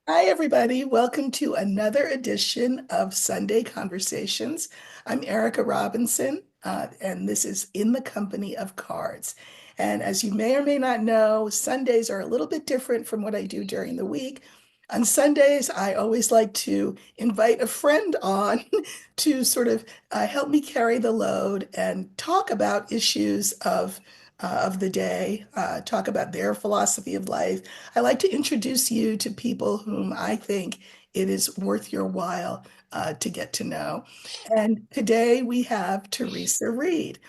Hi, everybody. Welcome to another edition of Sunday Conversations. I'm Erica Robinson, and this is In the Company of Cards. And as you may or may not know, Sundays are a little bit different from what I do during the week. On Sundays, I always like to invite a friend on to sort of help me carry the load and talk about issues of the day, talk about their philosophy of life. I like to introduce you to people whom I think it is worth your while to get to know. And today we have Theresa Reed.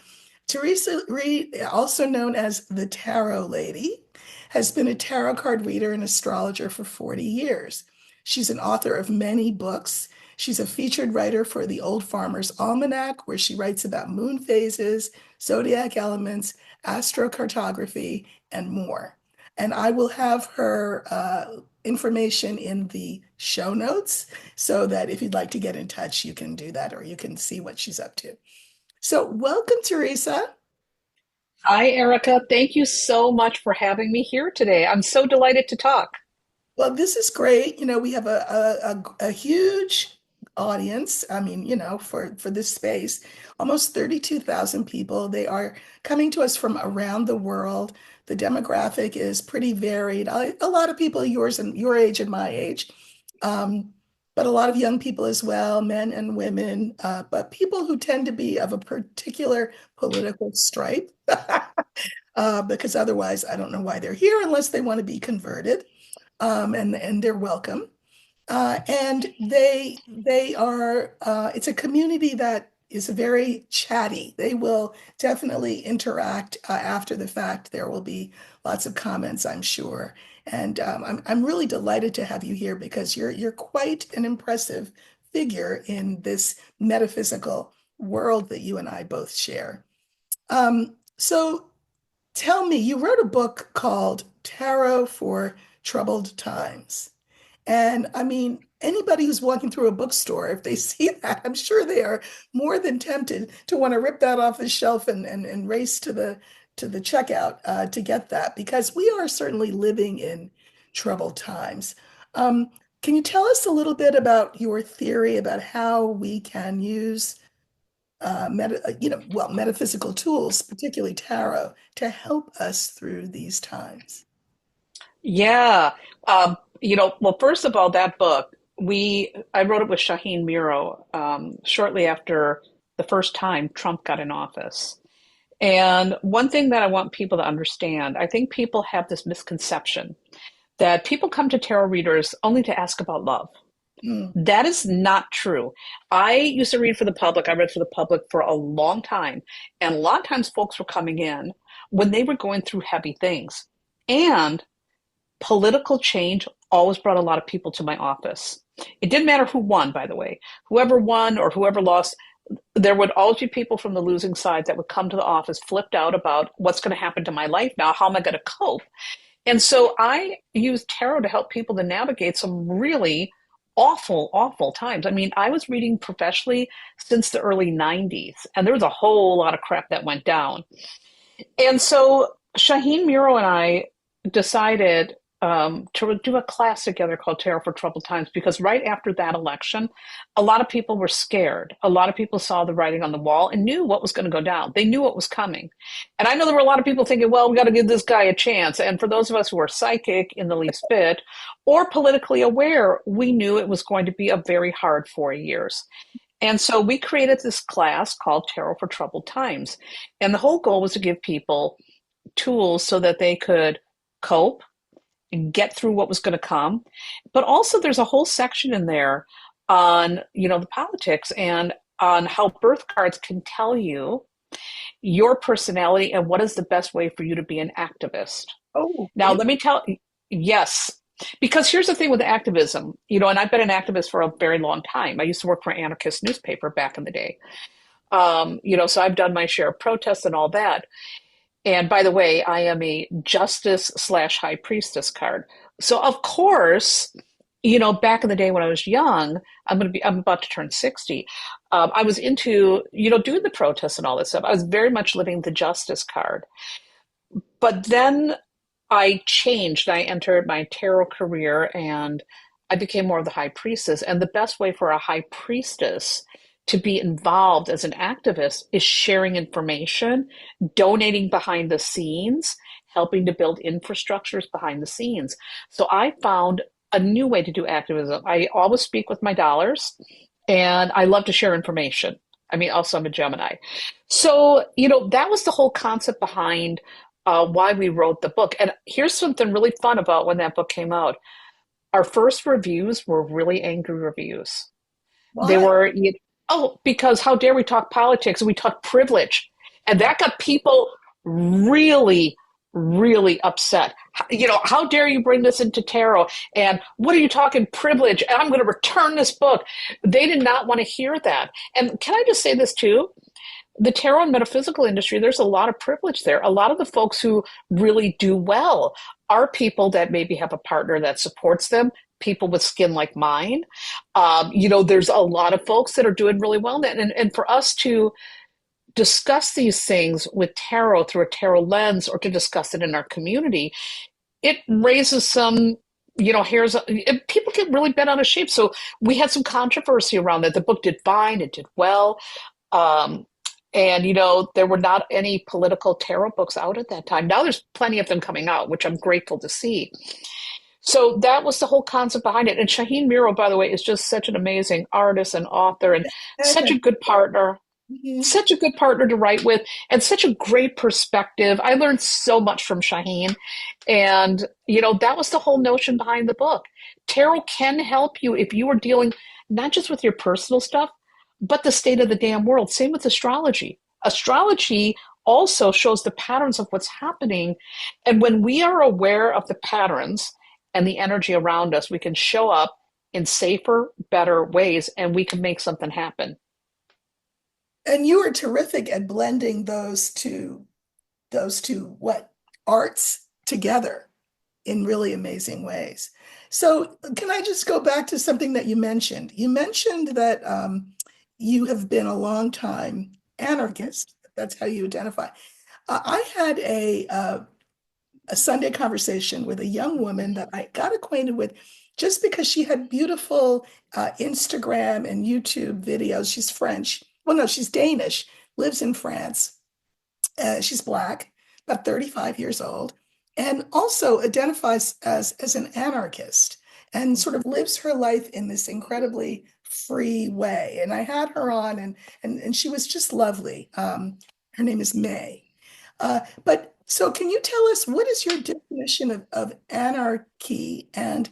Theresa Reed, also known as the Tarot Lady, has been a tarot card reader and astrologer for 40 years. She's an author of many books. She's a featured writer for the Old Farmer's Almanac, where she writes about moon phases, zodiac elements, astrocartography, and more. And I will have her information in the show notes so that if you'd like to get in touch, you can do that or you can see what she's up to. So, welcome, Theresa. Hi, Erica. Thank you so much for having me here today. I'm so delighted to talk. Well, this is great. We have a huge audience. I mean, for this space, almost 32,000 people. They are coming to us from around the world. The demographic is pretty varied. A lot of people yours and your age and my age, um, but a lot of young people as well, men and women, but people who tend to be of a particular political stripe, because otherwise, I don't know why they're here unless they want to be converted, and they're welcome. And they are it's a community that is very chatty. They will definitely interact after the fact. There will be lots of comments, I'm sure. And I'm really delighted to have you here because you're quite an impressive figure in this metaphysical world that you and I both share. So tell me, you wrote a book called Tarot for Troubled Times. And I mean, anybody who's walking through a bookstore, if they see that, I'm sure they are more than tempted to want to rip that off the shelf and race to the checkout to get that because we are certainly living in troubled times. Um, can you tell us a little bit about your theory about how we can use metaphysical tools, particularly tarot, to help us through these times? Yeah. Well, first of all, that book, I wrote it with Shaheen Miro shortly after the first time Trump got in office. And one thing that I want people to understand, I think people have this misconception that people come to tarot readers only to ask about love. Mm, That is not true. I used to read for the public. I read for the public for a long time. And a lot of times folks were coming in when they were going through heavy things. And political change always brought a lot of people to my office. It didn't matter who won, by the way. Whoever won or whoever lost, there would always be people from the losing side that would come to the office flipped out about what's going to happen to my life now. How am I going to cope? And so I use tarot to help people to navigate some really awful, awful times. I mean, I was reading professionally since the early 90s, and there was a whole lot of crap that went down. And so Shaheen Miro and I decided to do a class together called Tarot for Troubled Times because right after that election, a lot of people were scared. A lot of people saw the writing on the wall and knew what was going to go down. They knew what was coming. And I know there were a lot of people thinking, well, we got to give this guy a chance. And for those of us who are psychic in the least bit or politically aware, we knew it was going to be a very hard 4 years. And so we created this class called Tarot for Troubled Times. And the whole goal was to give people tools so that they could cope and get through what was going to come. But also there's a whole section in there on, the politics and on how birth cards can tell you your personality and what is the best way for you to be an activist. oh, Now, let me tell yes, because here's the thing with activism, and I've been an activist for a very long time. I used to work for an anarchist newspaper back in the day. So I've done my share of protests and all that. And by the way, I am a justice slash high priestess card. So of course, back in the day when I was young, I'm about to turn 60. I was into, doing the protests and all this stuff. I was very much living the justice card. But then I changed. I entered my tarot career and I became more of the high priestess. And the best way for a high priestess to be involved as an activist is sharing information, donating behind the scenes, helping to build infrastructures behind the scenes. So I found a new way to do activism. I always speak with my dollars, and I love to share information. I mean, also I'm a Gemini. So, that was the whole concept behind why we wrote the book. And here's something really fun about when that book came out. Our first reviews were really angry reviews. They Why? were, oh, because how dare we talk politics and we talk privilege. And that got people really, really upset. How dare you bring this into tarot? And what are you talking privilege? And I'm going to return this book. They did not want to hear that. And can I just say this too? The tarot and metaphysical industry, there's a lot of privilege there. A lot of the folks who really do well are people that maybe have a partner that supports them, people with skin like mine. There's a lot of folks that are doing really well. And for us to discuss these things with tarot through a tarot lens or to discuss it in our community, it raises some hairs. People get really bent out of shape. So we had some controversy around that. The book did fine, it did well. um, and there were not any political tarot books out at that time. Now there's plenty of them coming out, which I'm grateful to see. So that was the whole concept behind it. And Shaheen Miro, by the way, is just such an amazing artist and author and such a good partner, Mhm. such a good partner to write with, and such a great perspective. I learned so much from Shaheen. And, that was the whole notion behind the book. Tarot can help you if you are dealing not just with your personal stuff, but the state of the damn world. Same with astrology. Astrology also shows the patterns of what's happening. And when we are aware of the patterns and the energy around us, we can show up in safer, better ways and we can make something happen. And you were terrific at blending those two what arts together in really amazing ways. So, can I just go back to something that you mentioned? You mentioned that you have been a long time anarchist. That's how you identify. I had a Sunday conversation with a young woman that I got acquainted with just because she had beautiful Instagram and YouTube videos. She's French. Well, no, she's Danish, lives in France. She's Black, about 35 years old, and also identifies as an anarchist and sort of lives her life in this incredibly free way. And I had her on, and she was just lovely. Her name is May. But so, can you tell us what is your definition of anarchy and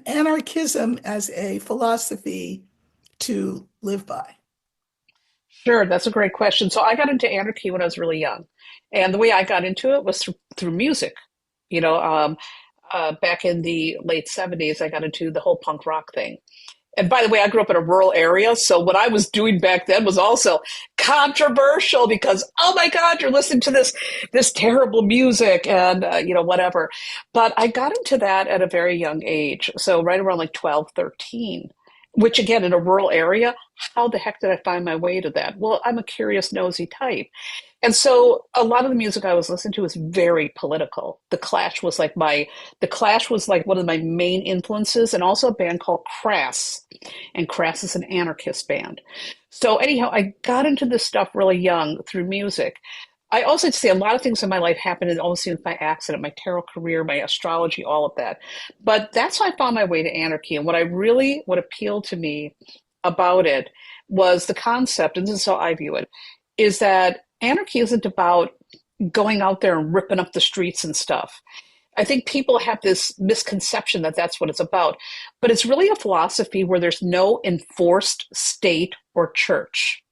anarchism as a philosophy to live by? Sure, that's a great question. So I got into anarchy when I was really young. And the way I got into it was through music. You know, um, Back in the late 70s, I got into the whole punk rock thing. And by the way, I grew up in a rural area, so what I was doing back then was also controversial because, oh my God, you're listening to this terrible music and whatever. But I got into that at a very young age, so right around like 12, 13. Which again, in a rural area, how the heck did I find my way to that? Well, I'm a curious, nosy type. And so a lot of the music I was listening to was very political. The Clash was like one of my main influences, and also a band called Crass. And Crass is an anarchist band. So anyhow, I got into this stuff really young through music. I also say a lot of things in my life happened and almost seems by accident, my tarot career, my astrology, all of that. But that's how I found my way to anarchy. And what appealed to me about it was the concept, and this is how I view it, is that anarchy isn't about going out there and ripping up the streets and stuff. I think people have this misconception that that's what it's about, but it's really a philosophy where there's no enforced state or church.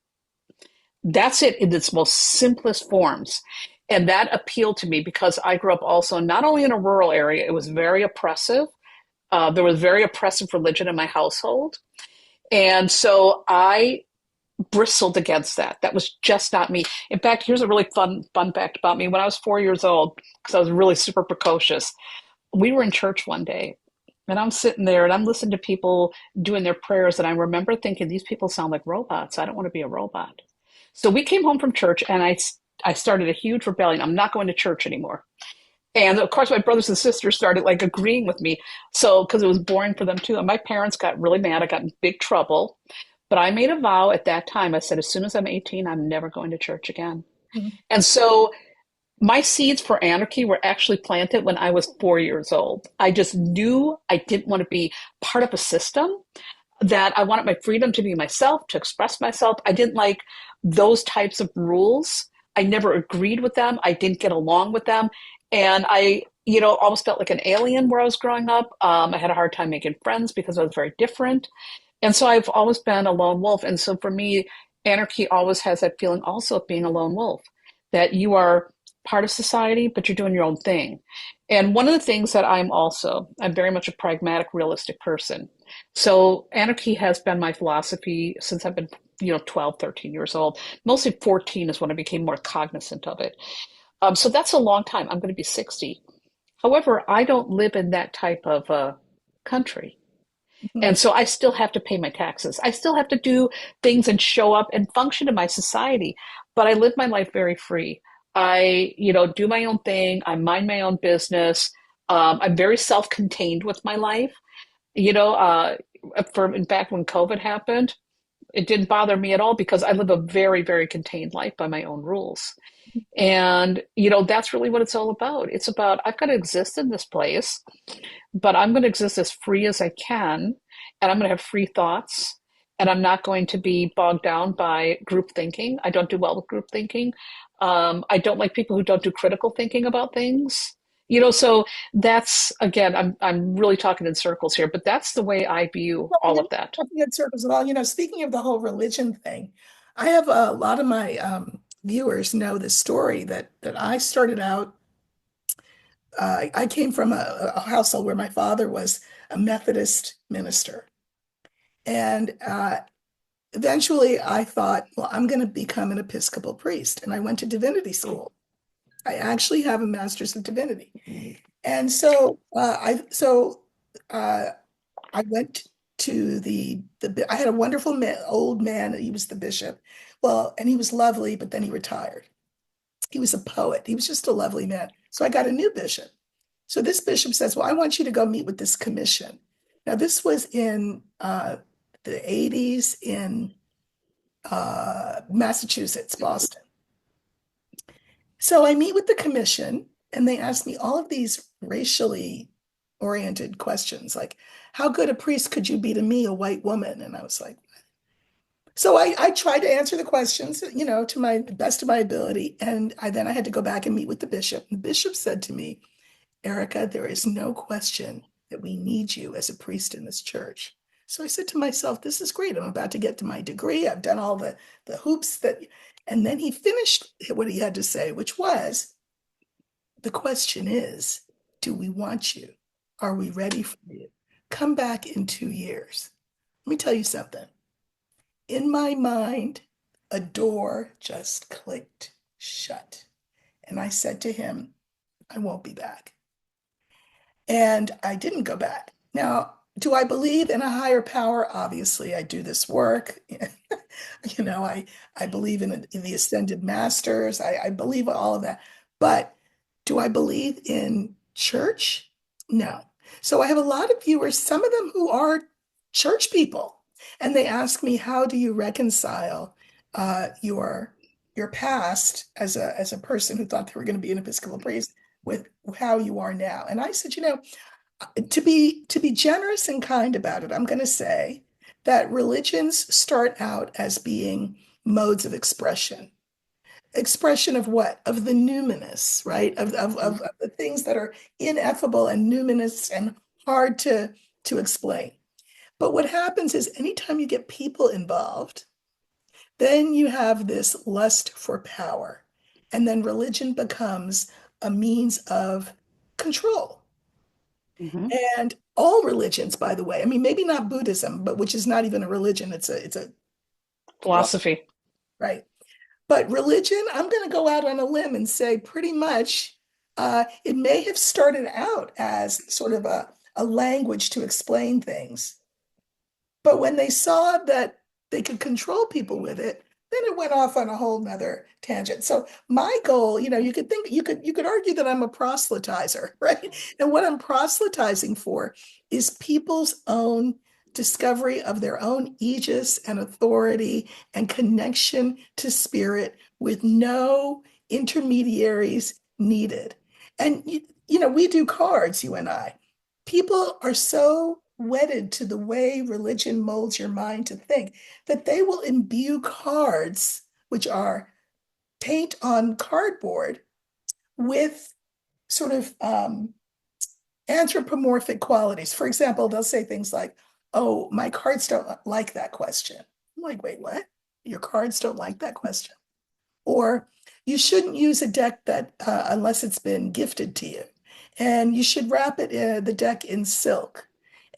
That's it in its most simplest forms. And that appealed to me because I grew up also not only in a rural area, it was very oppressive. There was very oppressive religion in my household. And so I bristled against that. That was just not me. In fact, here's a really fun fact about me. When I was 4 years old, because I was really super precocious, we were in church one day. And I'm sitting there and I'm listening to people doing their prayers. And I remember thinking, these people sound like robots. I don't want to be a robot. So we came home from church and I started a huge rebellion. I'm not going to church anymore. And of course, my brothers and sisters started like agreeing with me. So, because it was boring for them too. And my parents got really mad. I got in big trouble. But I made a vow at that time. I said, as soon as I'm 18, I'm never going to church again. Mhm. And so my seeds for anarchy were actually planted when I was 4 years old. I just knew I didn't want to be part of a system, that I wanted my freedom to be myself, to express myself. I didn't like those types of rules. I never agreed with them. I didn't get along with them. And I almost felt like an alien where I was growing up. I had a hard time making friends because I was very different. And so I've always been a lone wolf. And so for me, anarchy always has that feeling also of being a lone wolf, that you are part of society, but you're doing your own thing. And one of the things that I'm very much a pragmatic, realistic person. So anarchy has been my philosophy since I've been, 12, 13 years old. Mostly 14 is when I became more cognizant of it. So that's a long time. I'm going to be 60. However, I don't live in that type of country. Mhm. And so I still have to pay my taxes. I still have to do things and show up and function in my society. But I live my life very free. I do my own thing. I mind my own business. I'm very self-contained with my life. You know, uh, in fact, when COVID happened, it didn't bother me at all because I live a very, very contained life by my own rules. And that's really what it's all about. It's about, I've got to exist in this place, but I'm going to exist as free as I can, and I'm going to have free thoughts, and I'm not going to be bogged down by group thinking. I don't do well with group thinking. I don't like people who don't do critical thinking about things. So that's again, I'm really talking in circles here, but that's the way I view Well, all you're of that. not talking in circles at all. Speaking of the whole religion thing, I have a lot of my viewers know the story that I started out. I came from a household where my father was a Methodist minister, and eventually I thought, well, I'm going to become an Episcopal priest, and I went to divinity school. I actually have a master's of divinity, and uh, I went to I had a wonderful old man. He was the bishop. Well, and he was lovely, but then he retired. He was a poet. He was just a lovely man. So I got a new bishop. So this bishop says, well, I want you to go meet with this commission. Now, this was in the 80s in Massachusetts, Boston. So I meet with the commission and they ask me all of these racially oriented questions like, how good a priest could you be to me, a white woman? And I was like, so I tried to answer the questions, to my best of my ability. And then I had to go back and meet with the bishop. The bishop said to me, Erica, there is no question that we need you as a priest in this church. So I said to myself, this is great. I'm about to get to my degree. I've done all the hoops and then he finished what he had to say, which was, the question is, do we want you? Are we ready for you? Come back in 2 years. Let me tell you something. In my mind, a door just clicked shut. And I said to him, I won't be back. And I didn't go back. Now, do I believe in a higher power? Obviously, I do this work. You know, I I believe in the ascended masters. I believe all of that. But do I believe in church? No. So I have a lot of viewers, some of them who are church people, and they ask me, how do you reconcile your past as a person who thought they were going to be an Episcopal priest with how you are now? And I said, to be generous and kind about it, I'm going to say that religions start out as being modes of expression. Expression of what? Of the numinous, right? Of the things that are ineffable and numinous and hard to explain. But what happens is anytime you get people involved, then you have this lust for power. And then religion becomes a means of control. Mm-hmm. And all religions, by the way, I mean, maybe not Buddhism, but which is not even a religion, it's a philosophy, Philosophy. right? But religion, I'm going to go out on a limb and say pretty much it may have started out as sort of a language to explain things. But when they saw that they could control people with it, then it went off on a whole nother tangent. So my goal, you could argue that I'm a proselytizer, right? And what I'm proselytizing for is people's own discovery of their own aegis and authority and connection to spirit with no intermediaries needed. And we do cards, you and I. People are so wedded to the way religion molds your mind to think that they will imbue cards, which are paint on cardboard, with sort of anthropomorphic qualities. For example, they'll say things like, "Oh, my cards don't like that question." I'm like, "Wait, what? Your cards don't like that question?" Or you shouldn't use a deck that unless it's been gifted to you, and you should wrap it the deck in silk,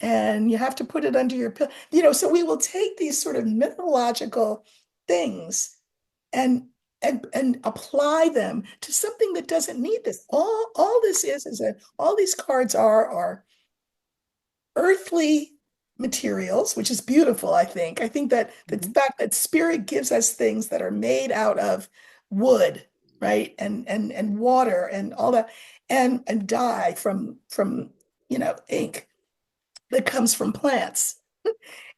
and you have to put it under your pillow. So we will take these sort of mythological things and and apply them to something that doesn't need this. All this is that all these cards are earthly materials, which is beautiful, I think. I think that the Mhm. fact that spirit gives us things that are made out of wood, right? And water and all that, and dye from ink that comes from plants,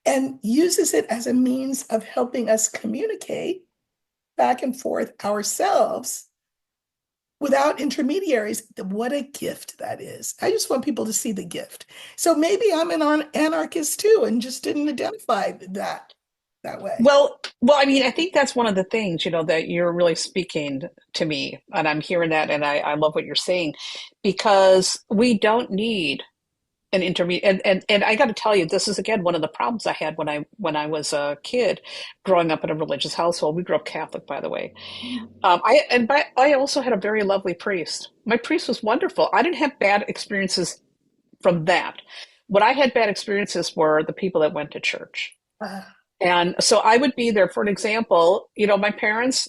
and uses it as a means of helping us communicate back and forth ourselves without intermediaries. What a gift that is. I just want people to see the gift. So maybe I'm an anarchist too and just didn't identify that way. Well, I mean, I think that's one of the things, that you're really speaking to me, and I'm hearing that, and I love what you're saying, because we don't need an intermediate. And I got to tell you, this is again one of the problems I had when I was a kid, growing up in a religious household. We grew up Catholic, by the way. I also had a very lovely priest. My priest was wonderful. I didn't have bad experiences from that. What I had bad experiences were the people that went to church. Uh, And so I would be there. For an example, my parents,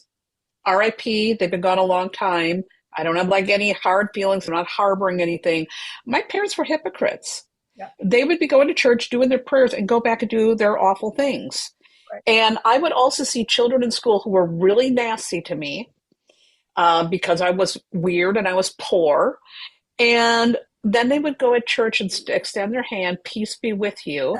RIP, they've been gone a long time. I don't have like any hard feelings. I'm not harboring anything. My parents were hypocrites. yeah, They would be going to church, doing their prayers, and go back and do their awful things. right, And I would also see children in school who were really nasty to me, because I was weird and I was poor. And then they would go at church and extend their hand, peace be with yeah, you,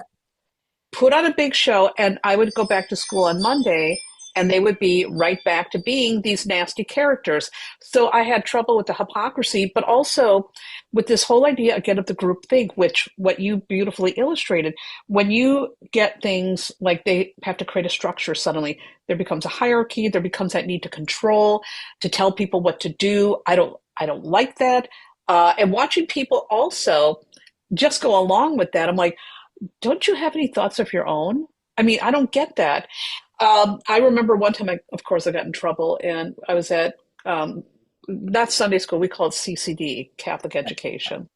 put on a big show, and I would go back to school on Monday, and they would be right back to being these nasty characters. So I had trouble with the hypocrisy, but also with this whole idea again of the group think, which what you beautifully illustrated. When you get things like they have to create a structure suddenly, there becomes a hierarchy, there becomes that need to control, to tell people what to do. I don't like that. And watching people also just go along with that, I'm like, don't you have any thoughts of your own? I mean, I don't get that. I remember one time, of course, I got in trouble, and I was at not Sunday school, we call it CCD, Catholic Education.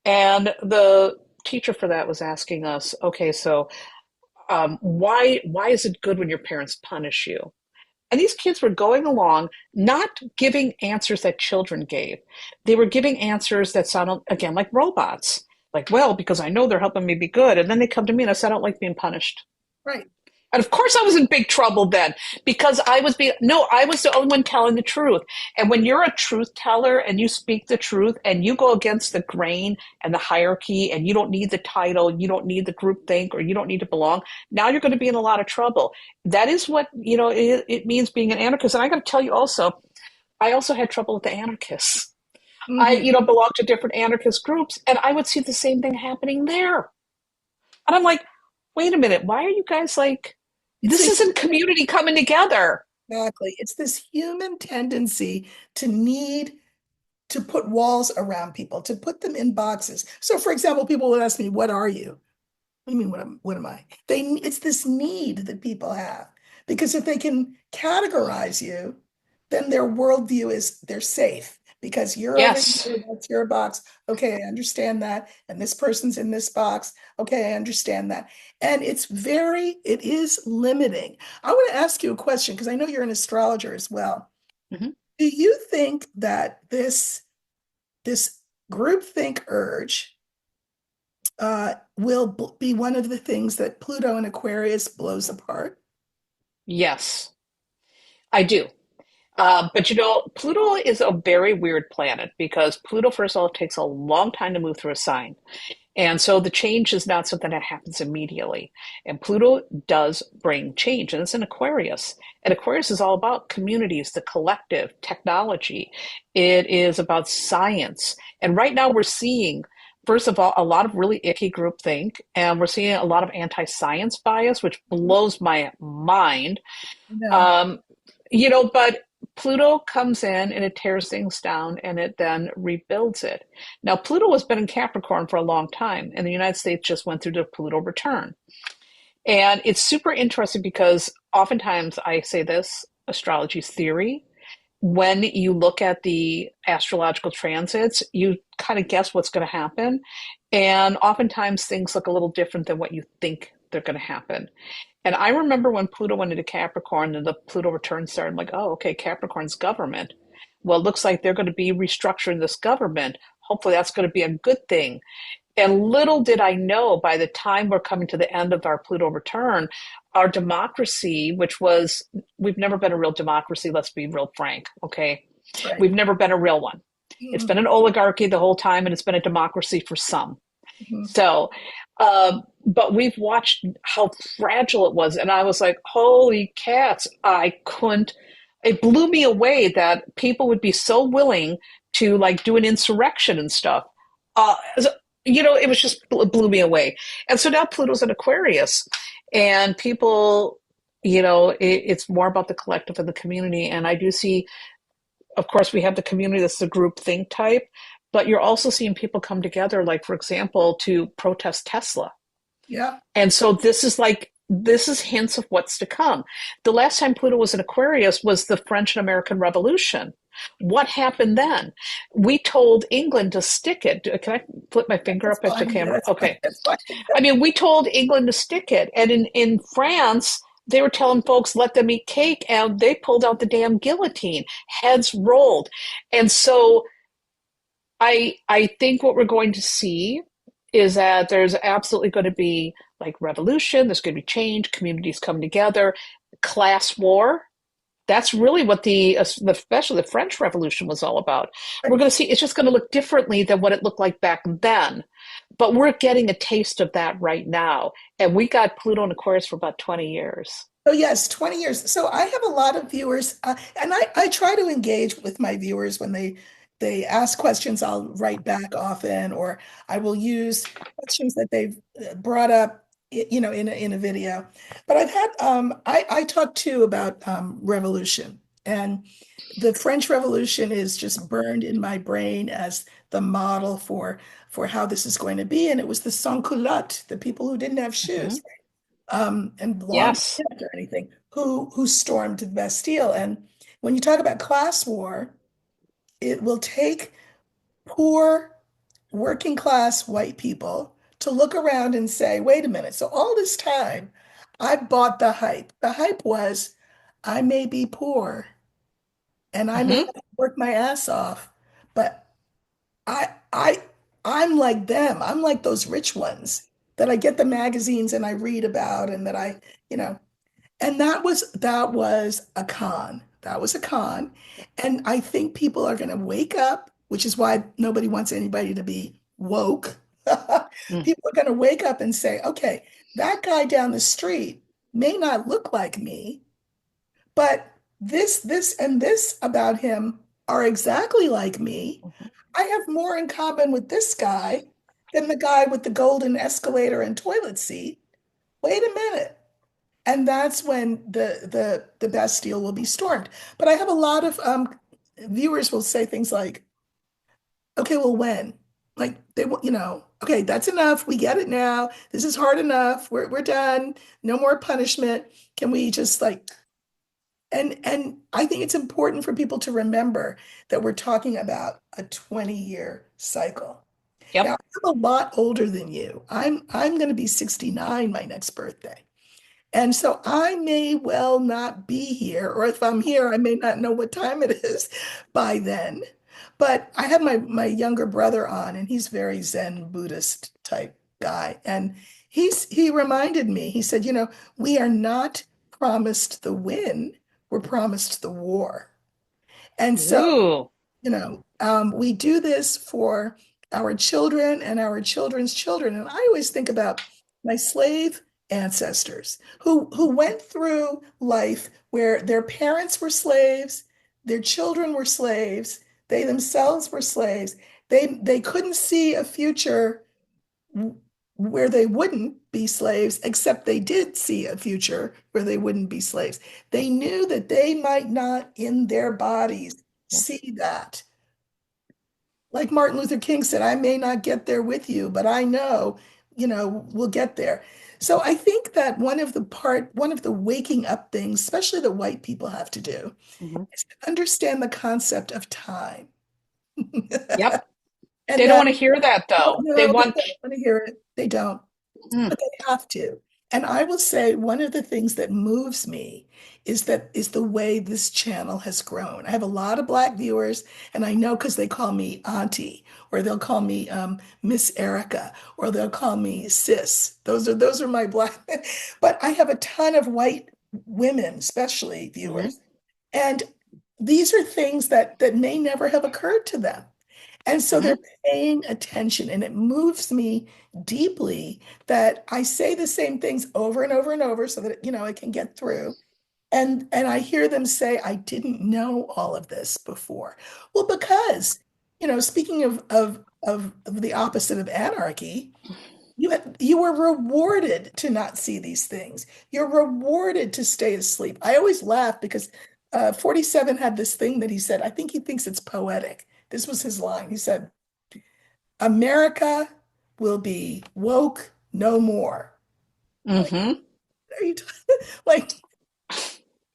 And the teacher for that was asking us, okay, so why is it good when your parents punish you? And these kids were going along, not giving answers that children gave. They were giving answers that sounded, again, like robots. Like, well, because I know they're helping me be good. And then they come to me and I say, I don't like being punished. right. And of course, I was in big trouble then, because I was the only one telling the truth. And when you're a truth teller and you speak the truth and you go against the grain and the hierarchy, and you don't need the title, you don't need the group think, or you don't need to belong, now you're going to be in a lot of trouble. That is what, it means being an anarchist. And I got to tell you also, I also had trouble with the anarchists. I, Mhm. belonged to different anarchist groups, and I would see the same thing happening there. And I'm like, wait a minute, why are you guys like, It's this a isn't community coming together? Exactly. It's this human tendency to need to put walls around people, to put them in boxes. So, for example, people would ask me, "What are you?" What do you mean, what am I? It's this need that people have, because if they can categorize you, then their worldview is they're safe because you're over Yes. here, that's your box. Okay, I understand that. And this person's in this box. Okay, I understand that. And it is limiting. I want to ask you a question because I know you're an astrologer as well. Mhm. Do you think that this groupthink urge will be one of the things that Pluto and Aquarius blows apart? Yes. I do. But Pluto is a very weird planet because Pluto, first of all, takes a long time to move through a sign. And so the change is not something that happens immediately. And Pluto does bring change, and it's in Aquarius. And Aquarius is all about communities, the collective, technology. It is about science. And right now we're seeing, first of all, a lot of really icky groupthink, and we're seeing a lot of anti-science bias, which blows my mind. No. Um, but Pluto comes in and it tears things down and it then rebuilds it. Now, Pluto has been in Capricorn for a long time, and the United States just went through the Pluto return. And it's super interesting because oftentimes I say this astrology theory. When you look at the astrological transits, you kind of guess what's going to happen. And oftentimes things look a little different than what you think they're going to happen. And I remember when Pluto went into Capricorn and the Pluto return started, I'm like, oh, okay, Capricorn's government. Well, it looks like they're going to be restructuring this government. Hopefully, that's going to be a good thing. And little did I know by the time we're coming to the end of our Pluto return, our democracy, which was, we've never been a real democracy, let's be real frank, okay? That's right. We've never been a real one. It's Mhm. been an oligarchy the whole time, and it's been a democracy for some. Mhm. So, but we've watched how fragile it was, and I was like, "Holy cats!" I couldn't. It blew me away that people would be so willing to like do an insurrection and stuff. Uh, it was just it blew me away. And so now Pluto's in Aquarius, and people, it's more about the collective and the community. And I do see, of course, we have the community that's the group think type, but you're also seeing people come together, like, for example, to protest Tesla. Yeah. And so this is hints of what's to come. The last time Pluto was in Aquarius was the French and American Revolution. What happened then? We told England to stick it. Can I flip my finger That's up at the fine. Yeah, camera? that's fine. Okay. That's fine. I mean, we told England to stick it. And in France, they were telling folks, let them eat cake. And they pulled out the damn guillotine, heads rolled. And so I think what we're going to see is that there's absolutely going to be like revolution, there's going to be change, communities come together, class war. That's really what especially the French Revolution was all about. We're going to see it's just going to look differently than what it looked like back then. But we're getting a taste of that right now. And we got Pluto and Aquarius for about 20 years. Oh, yes, 20 years. So I have a lot of viewers, and I try to engage with my viewers when they ask questions. I'll write back often, or I will use questions that they've brought up, in a video. But I've had I talk too about revolution, and the French Revolution is just burned in my brain as the model for how this is going to be. And it was the sans-culottes, the people who didn't have Mm-hmm. shoes, and blonde Yes. hair or anything, who stormed the Bastille. And when you talk about class war, it will take poor working class white people to look around and say, wait a minute, so all this time I bought the hype. The hype was I may be poor and I may Mm-hmm. not work my ass off, but I I'm like them. I'm like those rich ones that I get the magazines and I read about and that you know, and that was a con. That was a con. And I think people are going to wake up, which is why nobody wants anybody to be woke. Mm-hmm. People are going to wake up and say, okay, that guy down the street may not look like me, but this, and this about him are exactly like me. I have more in common with this guy than the guy with the golden escalator and toilet seat. Wait a minute. And that's when the Bastille will be stormed. But I have a lot of viewers will say things like, "Okay, well, when?" Like okay, that's enough. We get it now. This is hard enough. We're done. No more punishment. Can we just like and I think it's important for people to remember that we're talking about a 20-year cycle. Now, Yep. I'm a lot older than you. I'm going to be 69 my next birthday. And so I may well not be here, or if I'm here, I may not know what time it is by then. But I had my younger brother on, and he's very Zen Buddhist type guy. And he reminded me, he said, we are not promised the win. were promised the war. And so, Ooh. we do this for our children and our children's children. And I always think about my slave ancestors who went through life where their parents were slaves, their children were slaves, they themselves were slaves. They couldn't see a future where they wouldn't be slaves, except they did see a future where they wouldn't be slaves. They knew that they might not in their bodies see that. Like Martin Luther King said, I may not get there with you, but I know, we'll get there. So I think that one of the waking up things, especially that white people have to do, Mhm. is to understand the concept of time. Yep. And They don't that, want to hear that no, though. They no, they want, don't want to hear it. They don't. mm, But they have to. And I will say one of the things that moves me is the way this channel has grown. I have a lot of Black viewers, and I know because they call me Auntie, or they'll call me Miss Erica, or they'll call me Sis. Those are my Black. But I have a ton of white women, especially mhm, viewers, and these are things that may never have occurred to them. And so they're mhm, paying attention, and it moves me deeply that I say the same things over and over and over so that it can get through. And I hear them say, I didn't know all of this before. Well, because, speaking of the opposite of anarchy, you were rewarded to not see these things. You're rewarded to stay asleep. I always laugh because 47 had this thing that he said, I think he thinks it's poetic. This was his line. He said, America will be woke no more. Like, mhm. are you like,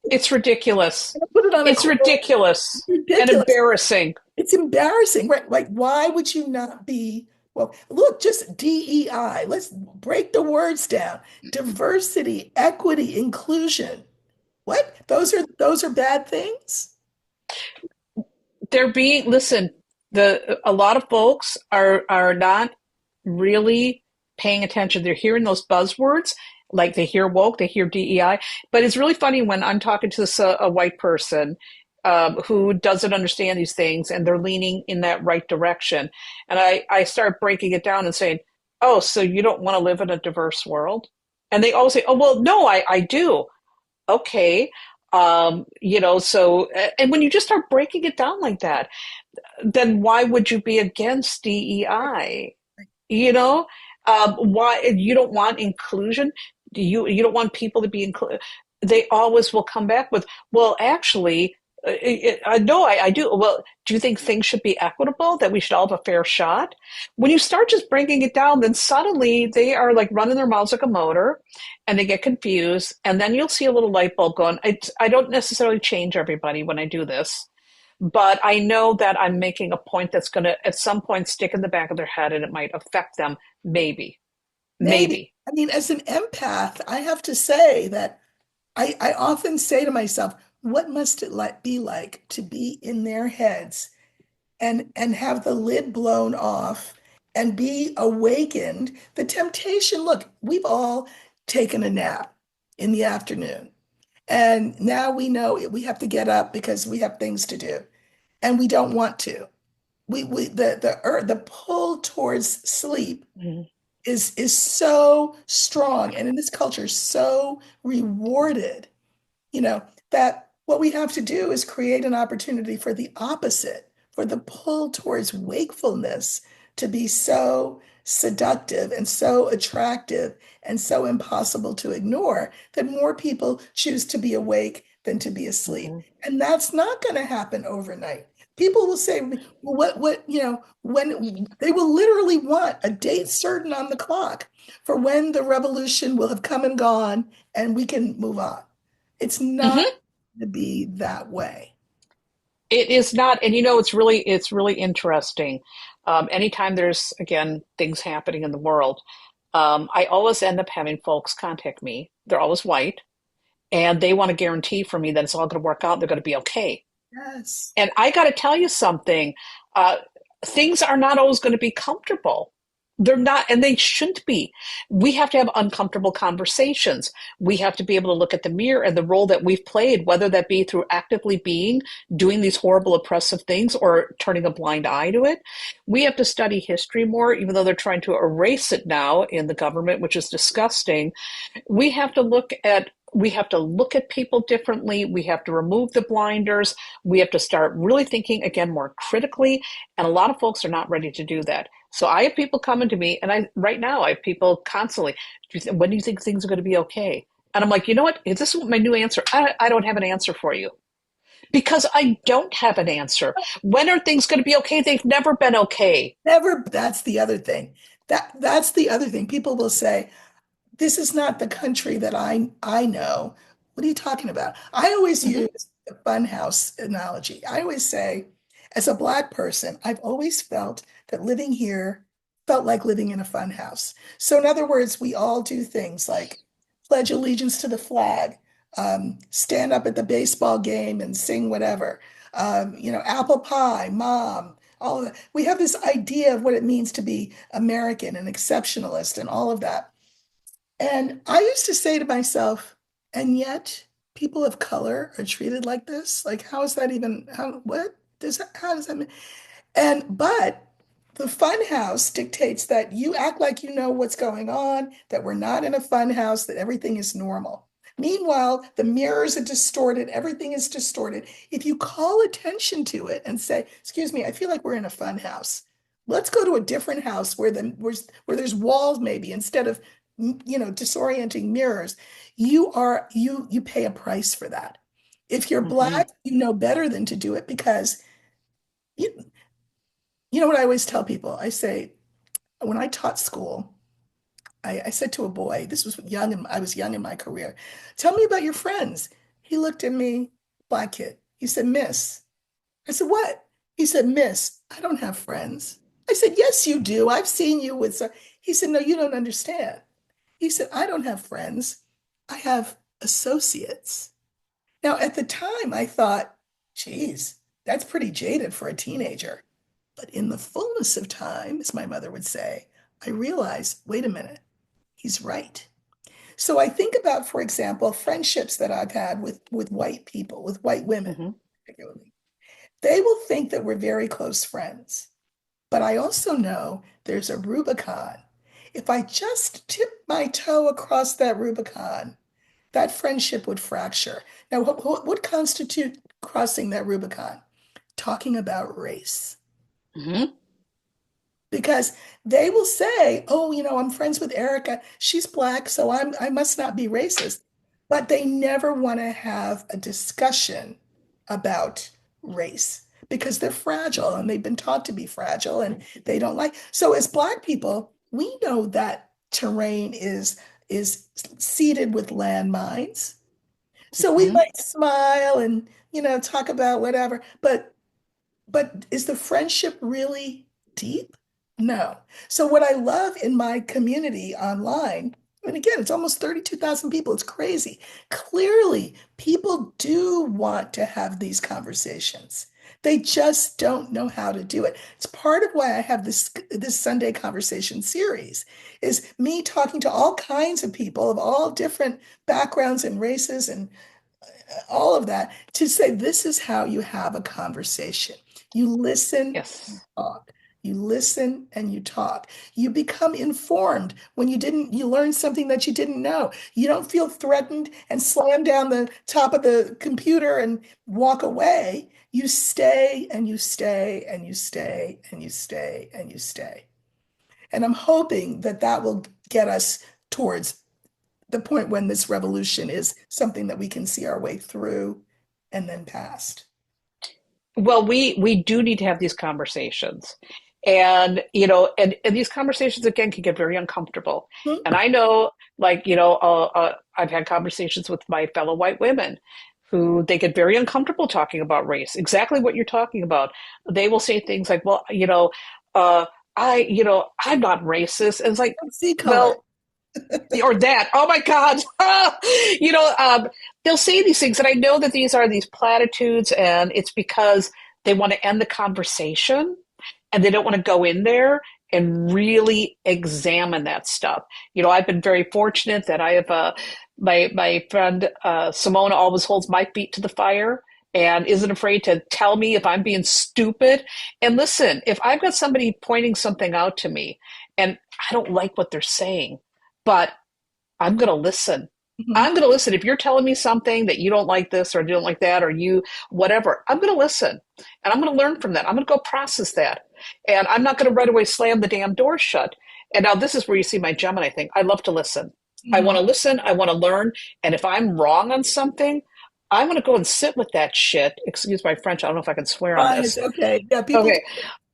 It's ridiculous. put it on a It's quote? ridiculous and Ridiculous. embarrassing. It's embarrassing, right? Like, why would you not be? Well, look, just DEI. Let's break the words down. Diversity, equity, inclusion. What? Those are bad things? They're being, listen, a lot of folks are not really paying attention. They're hearing those buzzwords, like they hear woke, they hear DEI. But it's really funny when I'm talking to a white person who doesn't understand these things and they're leaning in that right direction. And I start breaking it down and saying, oh, so you don't want to live in a diverse world? And they always say, oh, well, no, I do. Okay. So, and when you just start breaking it down like that, then why would you be against DEI? You know, why you don't want inclusion? You don't want people to be included? They always will come back with, well, actually, no, I do. Well, do you think things should be equitable? That we should all have a fair shot? When you start just breaking it down, then suddenly they are like running their mouths like a motor, and they get confused. And then you'll see a little light bulb going. I don't necessarily change everybody when I do this, but I know that I'm making a point that's going to, at some point, stick in the back of their head and it might affect them. Maybe, Maybe. maybe. I mean, as an empath, I have to say that I often say to myself, what must it be like to be in their heads and have the lid blown off and be awakened? The temptation, look, we've all taken a nap in the afternoon. And now we know we have to get up because we have things to do. And we don't want to. The pull towards sleep Mhm. is so strong and in this culture so rewarded, that what we have to do is create an opportunity for the opposite, for the pull towards wakefulness to be so seductive and so attractive and so impossible to ignore that more people choose to be awake than to be asleep. Mhm. And that's not going to happen overnight. People will say, well, when they will literally want a date certain on the clock for when the revolution will have come and gone and we can move on. It's not Mhm. to be that way. It is not, and it's really interesting. Anytime there's again things happening in the world, I always end up having folks contact me. They're always white, and they want to guarantee for me that it's all going to work out. They're going to be okay. Yes. And I got to tell you something. Uh, Things are not always going to be comfortable. They're not, and they shouldn't be. We have to have uncomfortable conversations. We have to be able to look at the mirror and the role that we've played, whether that be through actively being, doing these horrible oppressive things, or turning a blind eye to it. We have to study history more, even though they're trying to erase it now in the government, which is disgusting. We have to look at people differently. We have to remove the blinders. We have to start really thinking again more critically. And a lot of folks are not ready to do that. So I have people coming to me, and right now I have people constantly, when do you think things are going to be okay? And I'm like, you know what? Is this my new answer? I don't have an answer for you because I don't have an answer. When are things going to be okay? They've never been okay. Never, that's the other thing. That's the other thing. People will say, this is not the country that I know. What are you talking about? I always Mm-hmm, use the funhouse analogy. I always say, as a Black person, I've always felt that living here felt like living in a funhouse. So, in other words, we all do things like pledge allegiance to the flag, stand up at the baseball game and sing whatever, apple pie, mom, all of that. We have this idea of what it means to be American and exceptionalist and all of that. And I used to say to myself, and yet people of color are treated like this? Like, how is that even, how does that mean? But the fun house dictates that you act like you know what's going on, that we're not in a fun house, that everything is normal. Meanwhile, the mirrors are distorted, everything is distorted. If you call attention to it and say, excuse me, I feel like we're in a fun house. Let's go to a different house where there's walls maybe instead of disorienting mirrors. You pay a price for that. If you're mm-hmm, Black, you know better than to do it because you, you know what I always tell people? I say, when I taught school, I said to a boy, this was young, and I was young in my career, tell me about your friends. He looked at me, Black kid. He said, Miss. I said, what? He said, Miss, I don't have friends. I said, yes, you do. I've seen you with some. He said, no, you don't understand. He said, I don't have friends. I have associates. Now, at the time, I thought, geez, that's pretty jaded for a teenager. But in the fullness of time, as my mother would say, I realized, wait a minute, he's right. So I think about, for example, friendships that I've had with white people, with white women, mm-hmm, particularly. They will think that we're very close friends. But I also know there's a Rubicon. If I just tip my toe across that Rubicon, that friendship would fracture. Now, what would constitute crossing that Rubicon? Talking about race. mm-hmm. Because they will say, "Oh, I'm friends with Erica. She's Black, so I must not be racist." But they never want to have a discussion about race because they're fragile and they've been taught to be fragile and they don't like. So as Black people, we know that terrain is seeded with landmines. So we Mm-hmm. might smile and talk about whatever, but is the friendship really deep? No. So what I love in my community online, and again, it's almost 32,000 people. It's crazy. Clearly, people do want to have these conversations. They just don't know how to do it. It's part of why I have this Sunday conversation series is me talking to all kinds of people of all different backgrounds and races and all of that to say this is how you have a conversation. You listen, you Yes. talk. You listen and you talk. You become informed when you learn something that you didn't know. You don't feel threatened and slam down the top of the computer and walk away. You stay and you stay and you stay and you stay and you stay. And I'm hoping that that will get us towards the point when this revolution is something that we can see our way through and then past. Well, we do need to have these conversations. And these conversations again can get very uncomfortable. Hmm? And I know, I've had conversations with my fellow white women who they get very uncomfortable talking about race. Exactly what you're talking about. They will say things like, "Well, uh, I'm not racist." And it's like, See color. well, or that. Oh my God. you know, um, they'll say these things, and I know that these are these platitudes, and it's because they want to end the conversation and they don't want to go in there and really examine that stuff. You know, I've been very fortunate that I have my friend Simona always holds my feet to the fire and isn't afraid to tell me if I'm being stupid. And listen, if I've got somebody pointing something out to me and I don't like what they're saying, but I'm going to listen. Mhm. I'm going to listen. If you're telling me something that you don't like this or you don't like that or you whatever, I'm going to listen and I'm going to learn from that. I'm going to go process that. And I'm not going to right away slam the damn door shut. And now this is where you see my Gemini thing. I love to listen. I want Mhm. to listen. I want to learn. And if I'm wrong on something, I want to go and sit with that shit. Excuse my French. I don't know if I can swear on Fine, it's this. okay. Yeah, people do Okay.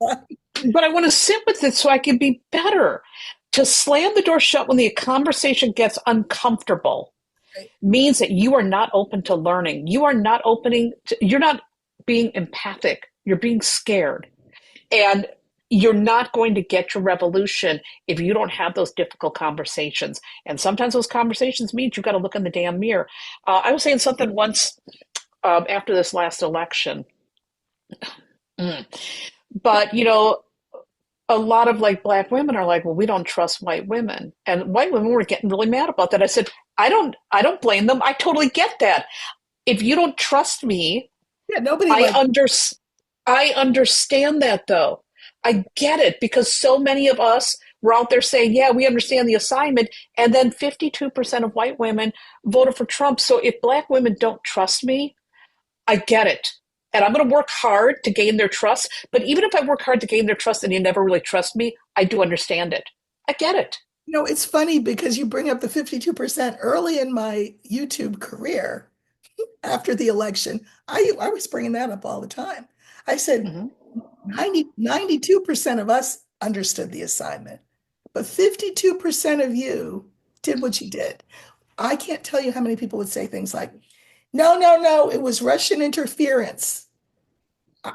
that. But I want to sit with it so I can be better. To slam the door shut when the conversation gets uncomfortable Right. means that you are not open to learning. You are not opening to, you're not being empathic. You're being scared. And you're not going to get your revolution if you don't have those difficult conversations. And sometimes those conversations means you've got to look in the damn mirror. I was saying something once after this last election, but you know, a lot of like black women are like, well, we don't trust white women, and white women were getting really mad about that. I said, I don't blame them. I totally get that. If you don't trust me, Yeah, nobody I like, under I understand that though. I get it because so many of us were out there saying, yeah, we understand the assignment. And then 52% of white women voted for Trump. So if black women don't trust me, I get it. And I'm going to work hard to gain their trust. But even if I work hard to gain their trust and you never really trust me, I do understand it. I get it. it's funny because you bring up the 52% early in my YouTube career after the election. I was bringing that up all the time. I said Mm-hmm. 92% of us understood the assignment, but 52% of you did what you did. I can't tell you how many people would say things like, no, no, no, it was Russian interference. I,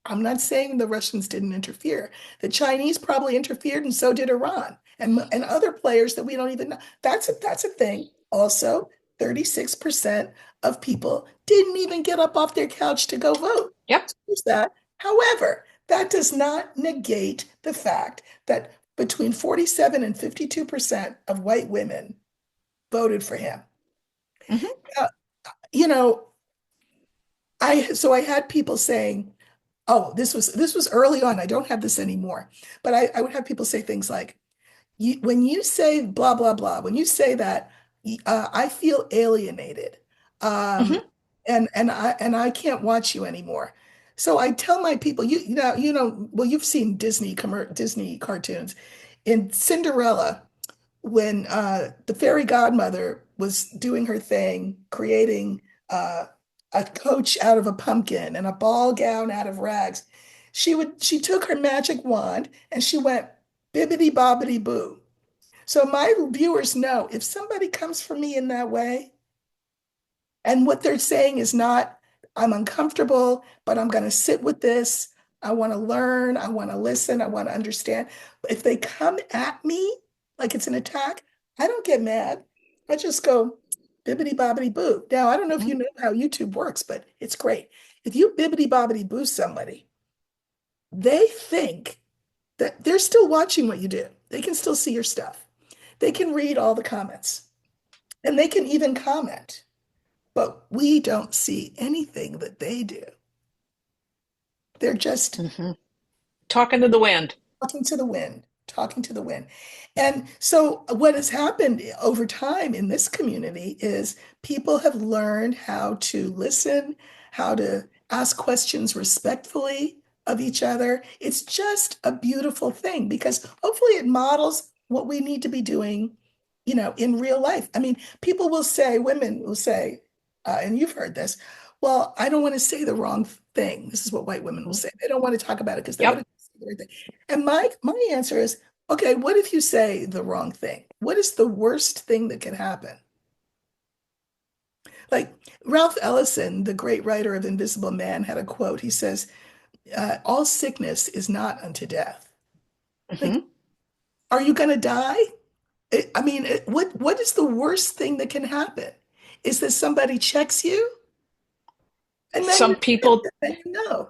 I'm not saying the Russians didn't interfere. The Chinese probably interfered, and so did Iran and other players that we don't even know. That's a thing. Also, 36% of people didn't even get up off their couch to go vote. Yep. So there's that. However, that does not negate the fact that between 47 and 52% of white women voted for him. Mm-hmm. Uh, you know, I had people saying, oh, this was early on. I don't have this anymore. But I would have people say things like, when you say blah, blah, blah, when you say that, I feel alienated. Um, Mm-hmm. and I can't watch you anymore. So I tell my people, well, you've seen Disney cartoons. In Cinderella, when the fairy godmother was doing her thing, creating uh, a coach out of a pumpkin and a ball gown out of rags, she took her magic wand and she went bibbity bobbity boo. So my viewers know if somebody comes for me in that way, and what they're saying is not, I'm uncomfortable, but I'm going to sit with this. I want to learn. I want to listen. I want to understand. But if they come at me like it's an attack, I don't get mad. I just go bibbity bobbity boo. Now, I don't know if you know how YouTube works, but it's great. If you bibbity bobbity boo somebody, they think that they're still watching what you do. They can still see your stuff. They can read all the comments and they can even comment. But we don't see anything that they do. They're just Mm-hmm. Talking to the wind. talking to the wind, talking to the wind. And so, what has happened over time in this community is people have learned how to listen, how to ask questions respectfully of each other. It's just a beautiful thing because hopefully it models what we need to be doing, in real life. I mean, people will say, women will say, and you've heard this, well, I don't want to say the wrong thing. This is what white women will Mm-hmm. say. They don't want to talk about it because they want Yep. to say the right thing. And my answer is, okay, what if you say the wrong thing? What is the worst thing that can happen? Like Ralph Ellison, the great writer of Invisible Man, had a quote. He says, all sickness is not unto death. Like, Mm-hmm. are you going to die? I mean, what is the worst thing that can happen? Is that somebody checks you and then Some you people then you know.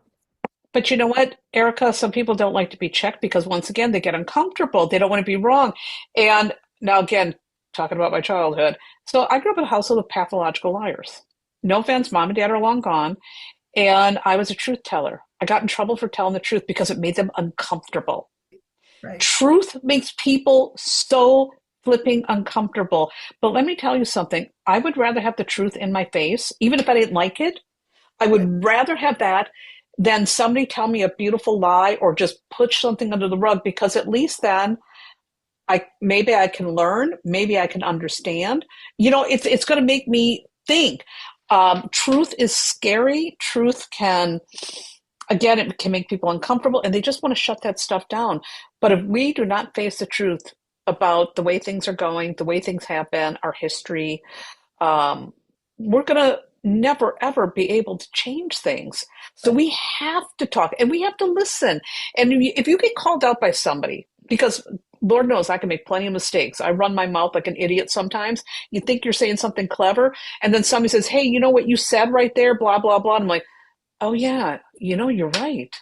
But you know what, Erica? Some people don't like to be checked because once again, they get uncomfortable. They don't want to be wrong. And now, again, talking about my childhood. So I grew up in a household of pathological liars. No offense, mom and dad are long gone. And I was a truth teller. I got in trouble for telling the truth because it made them uncomfortable. Right, Truth makes people so flipping uncomfortable. But let me tell you something. I would rather have the truth in my face, even if I didn't like it. I right, would rather have that than somebody tell me a beautiful lie or just push something under the rug because at least then I maybe I can learn, maybe I can understand. It's going to make me think. Truth is scary. Truth can, again, it can make people uncomfortable, and they just want to shut that stuff down. But if we do not face the truth about the way things are going, the way things have been, our history, um, we're going to never ever be able to change things. So right. we have to talk and we have to listen. And if you get called out by somebody, because Lord knows I can make plenty of mistakes. I run my mouth like an idiot sometimes. You think you're saying something clever, and then somebody says, "Hey, you know what you said right there? Blah blah blah." And I'm like, "Oh yeah, you're right.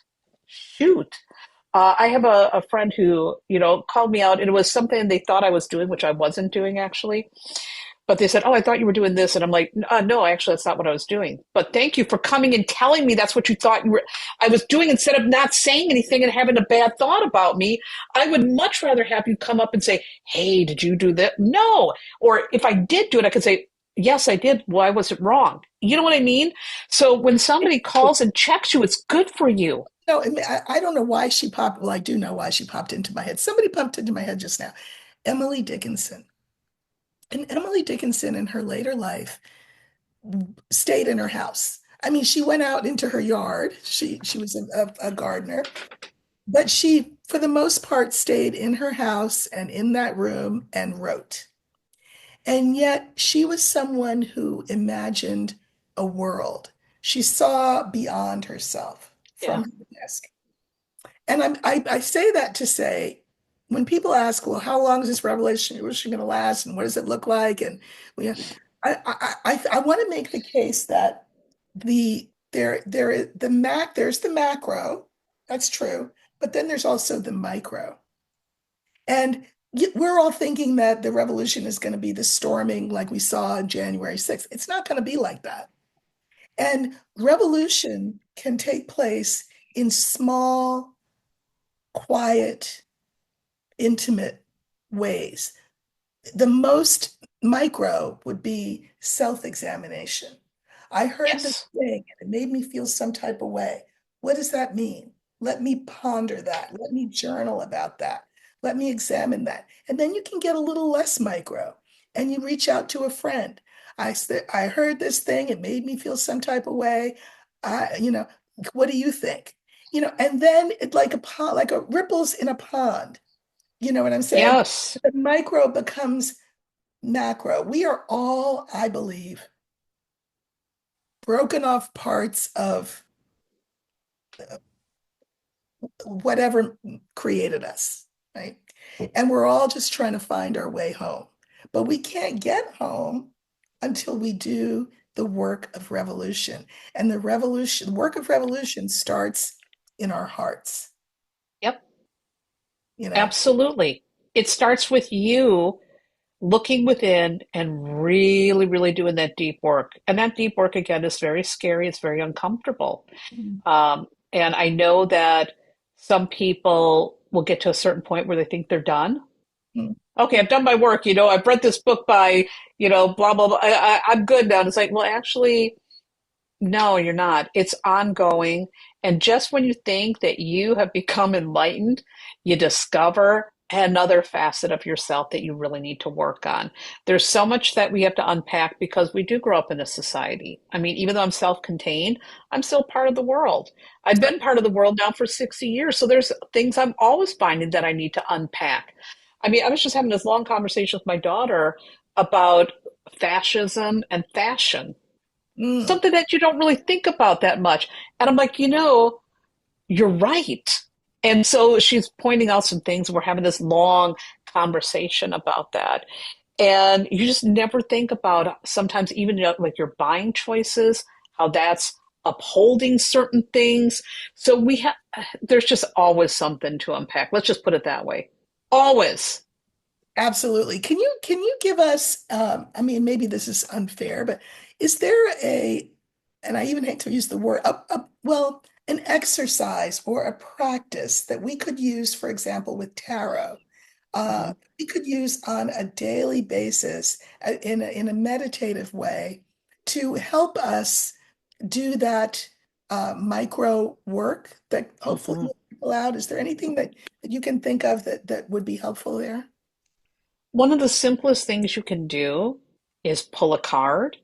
Shoot." I have a friend who, called me out, and it was something they thought I was doing, which I wasn't doing actually. But they said, "Oh, I thought you were doing this," and I'm like, "No, actually, that's not what I was doing." But thank you for coming and telling me that's what you thought I was doing instead of not saying anything and having a bad thought about me. I would much rather have you come up and say, "Hey, did you do that?" No, or if I did do it, I could say, "Yes, I did. Why was it wrong?" You know what I mean? So when somebody calls and checks you, it's good for you. No, I don't know why she popped. Well, I do know why she popped into my head. Somebody popped into my head just now. Emily Dickinson. And Emily Dickinson in her later life stayed in her house. I mean, she went out into her yard. She was a gardener, but she, for the most part, stayed in her house and in that room and wrote. And yet she was someone who imagined a world. She saw beyond herself Yeah. from her desk. And I say that to say, when people ask, well, how long is this revelation going to last, and what does it look like? And we, I want to make the case that there's the macro, that's true, but then there's also the micro. And we're all thinking that the revolution is going to be the storming like we saw on January 6th. It's not going to be like that. And revolution can take place in small, quiet, intimate ways. The most micro would be self-examination. I heard this Yes. thing and it made me feel some type of way. What does that mean? Let me ponder that. Let me journal about that. Let me examine that. And then you can get a little less micro and you reach out to a friend. I heard this thing, it made me feel some type of way. You know, what do you think? And then it like a pond, like a ripples in a pond. You know what I'm saying? Yes. The micro becomes macro. We are all, I believe, broken off parts of whatever created us, right? And we're all just trying to find our way home. But we can't get home until we do the work of revolution. And the work of revolution starts in our hearts, Yep. you know? Absolutely. It starts with you looking within and really, really doing that deep work. And that deep work, again, is very scary. It's very uncomfortable. Mhm. And I know that some people will get to a certain point where they think they're done. Okay, I've done my work. I've read this book by, blah, blah, blah. I'm good now. And it's like, well, actually, no, you're not. It's ongoing. And just when you think that you have become enlightened, you discover another facet of yourself that you really need to work on. There's so much that we have to unpack because we do grow up in a society. I mean, even though I'm self-contained, I'm still part of the world. I've been part of the world now for 60 years. So there's things I'm always finding that I need to unpack. I mean, I was just having this long conversation with my daughter about fascism and fashion, Mm. something that you don't really think about that much. And I'm like, you're right. And so she's pointing out some things. We're having this long conversation about that. And you just never think about sometimes even like your buying choices, how that's upholding certain things. So we have, there's just always something to unpack. Let's just put it that way. Always. Absolutely. Can you give us, I mean, maybe this is unfair, but is there and I even hate to use the word, well, an exercise or a practice that we could use, for example, with tarot, Mhm. we could use on a daily basis in a meditative way to help us do that micro work that hopefully Mhm. will people out? Is there anything that you can think of that would be helpful there? One of the simplest things you can do is pull a card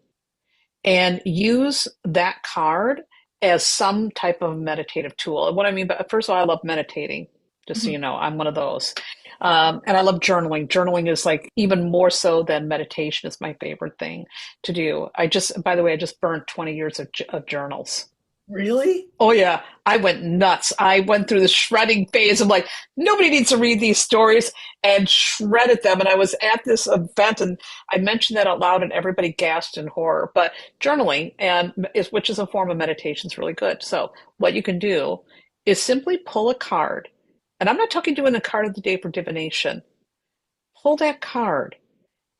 and use that card as some type of meditative tool. And what I mean by, first of all, I love meditating, just so Mhm. you know, I'm one of those. And I love journaling. Journaling is like even more so than meditation is my favorite thing to do. By the way, I just burned 20 years of journals. Really? Oh yeah, I went nuts. I went through the shredding phase of like, nobody needs to read these stories and shredded them. And I was at this event and I mentioned that out loud and everybody gasped in horror. But journaling which is a form of meditation is really good. So what you can do is simply pull a card. And I'm not talking doing a card of the day for divination. Pull that card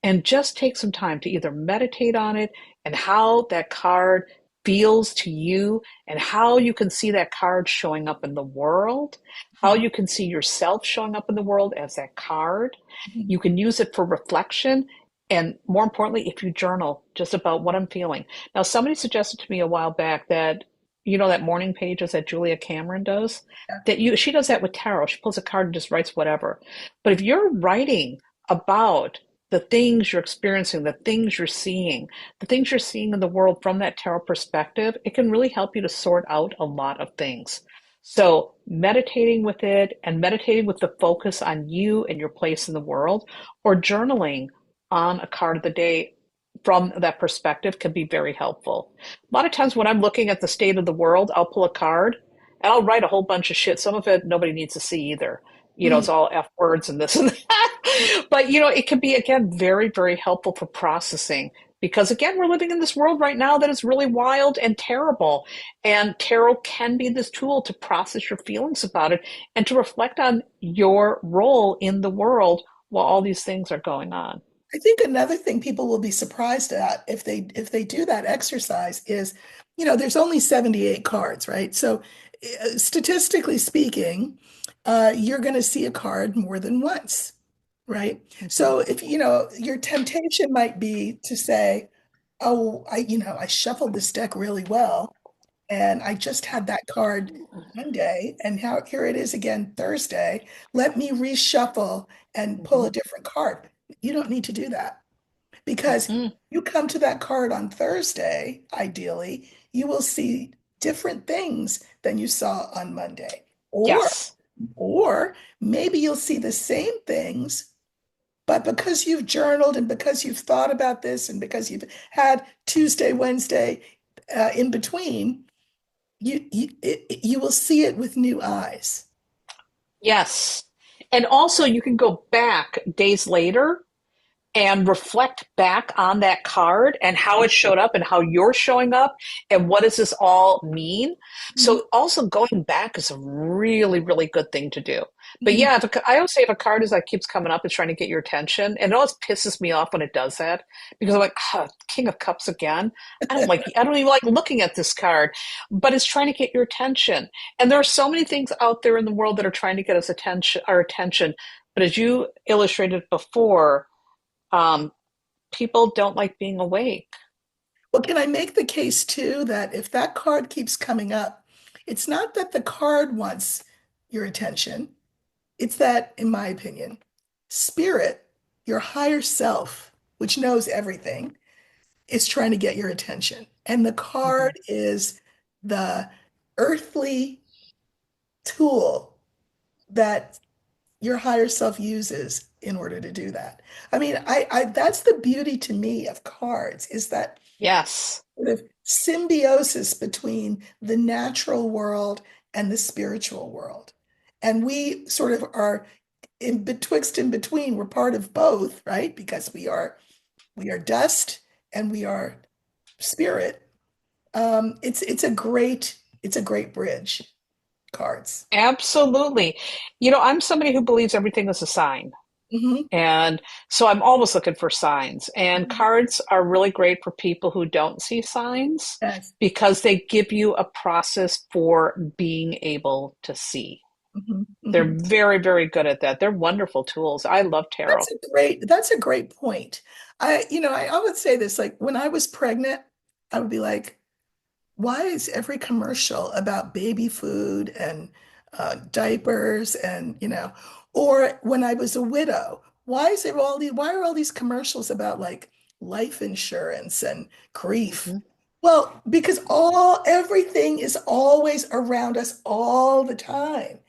and just take some time to either meditate on it and how that card feels to you and how you can see that card showing up in the world, how Mhm. you can see yourself showing up in the world as that card. Mhm. You can use it for reflection. And more importantly, if you journal just about what I'm feeling. Now, somebody suggested to me a while back that, that morning pages that Julia Cameron does, Yeah. she does that with tarot. She pulls a card and just writes whatever. But if you're writing about the things you're experiencing, the things you're seeing in the world from that tarot perspective, it can really help you to sort out a lot of things. So, meditating with it and meditating with the focus on you and your place in the world, or journaling on a card of the day from that perspective can be very helpful. A lot of times when I'm looking at the state of the world, I'll pull a card and I'll write a whole bunch of shit. Some of it nobody needs to see either. Mm. It's all F words and this and that. But, it can be, again, very, very helpful for processing because, again, we're living in this world right now that is really wild and terrible. And tarot can be this tool to process your feelings about it and to reflect on your role in the world while all these things are going on. I think another thing people will be surprised at if they do that exercise is, there's only 78 cards, right? So statistically speaking, you're going to see a card more than once, right? Mhm. So if your temptation might be to say, "Oh, I shuffled this deck really well, and I just had that card Monday, and here it is again Thursday. Let me reshuffle and pull Mhm. a different card." You don't need to do that because Mhm. you come to that card on Thursday, ideally, you will see different things than you saw on Monday. Or Yes. or maybe you'll see the same things, but because you've journaled and because you've thought about this and because you've had Tuesday, Wednesday in between, you will see it with new eyes. Yes. And also, you can go back days later and reflect back on that card and how it showed up and how you're showing up and what does this all mean. Mhm. So also going back is a really, really good thing to do. But Mhm. yeah, I always say if a card is like keeps coming up, it's trying to get your attention, and it always pisses me off when it does that because I'm like, King of Cups again. I don't even like looking at this card, but it's trying to get your attention. And there are so many things out there in the world that are trying to get our attention. But as you illustrated before, um, people don't like being awake. Well, can I make the case too that if that card keeps coming up, it's not that the card wants your attention. It's that, in my opinion, spirit, your higher self, which knows everything, is trying to get your attention. And the card Mhm. is the earthly tool that your higher self uses in order to do that. I mean, I that's the beauty to me of cards is that Yes. sort of symbiosis between the natural world and the spiritual world. And we sort of are in betwixt in between. We're part of both, right? Because we are dust and we are spirit. It's a great bridge, cards. Absolutely. I'm somebody who believes everything is a sign. Hmm. And so I'm always looking for signs. And cards are really great for people who don't see signs Yes. because they give you a process for being able to see. Hmm. They're Hmm. very, very good at that. They're wonderful tools. I love tarot. That's a great point. I would say this, like when I was pregnant, I would be like, why is every commercial about baby food and diapers and or when I was a widow, why are all these commercials about like life insurance and grief? Hmm. Well, because everything is always around us all the time.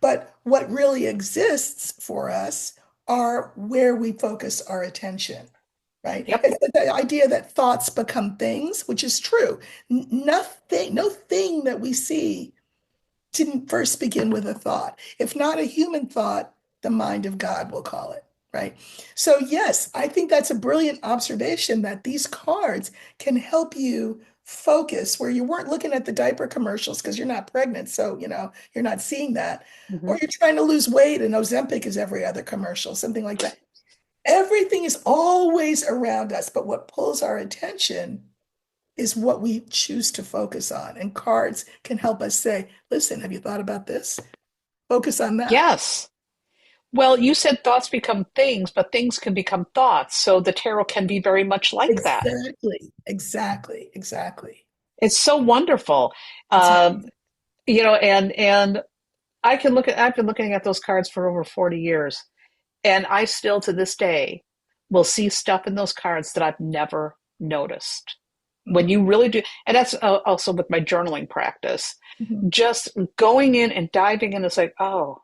But what really exists for us are where we focus our attention, right? Yep. It's the idea that thoughts become things, which is true. Nothing, no thing that we see didn't first begin with a thought. If not a human thought, the mind of God, we'll call it, right? So, yes, I think that's a brilliant observation that these cards can help you focus where you weren't looking at the diaper commercials because you're not pregnant. So, you're not seeing that. Hmm. Or you're trying to lose weight and Ozempic is every other commercial, something like that. Everything is always around us, but what pulls our attention is what we choose to focus on. And cards can help us say, listen, have you thought about this? Focus on that. Yes. Well, you said thoughts become things, but things can become thoughts. So the tarot can be very much like that. Exactly. Exactly. Exactly. It's so wonderful. It's Um, amazing. and I've been looking at those cards for over 40 years, and I still to this day will see stuff in those cards that I've never noticed. When Mhm. you really do, and that's also with my journaling practice, Mhm. just going in and diving in, it's like, oh,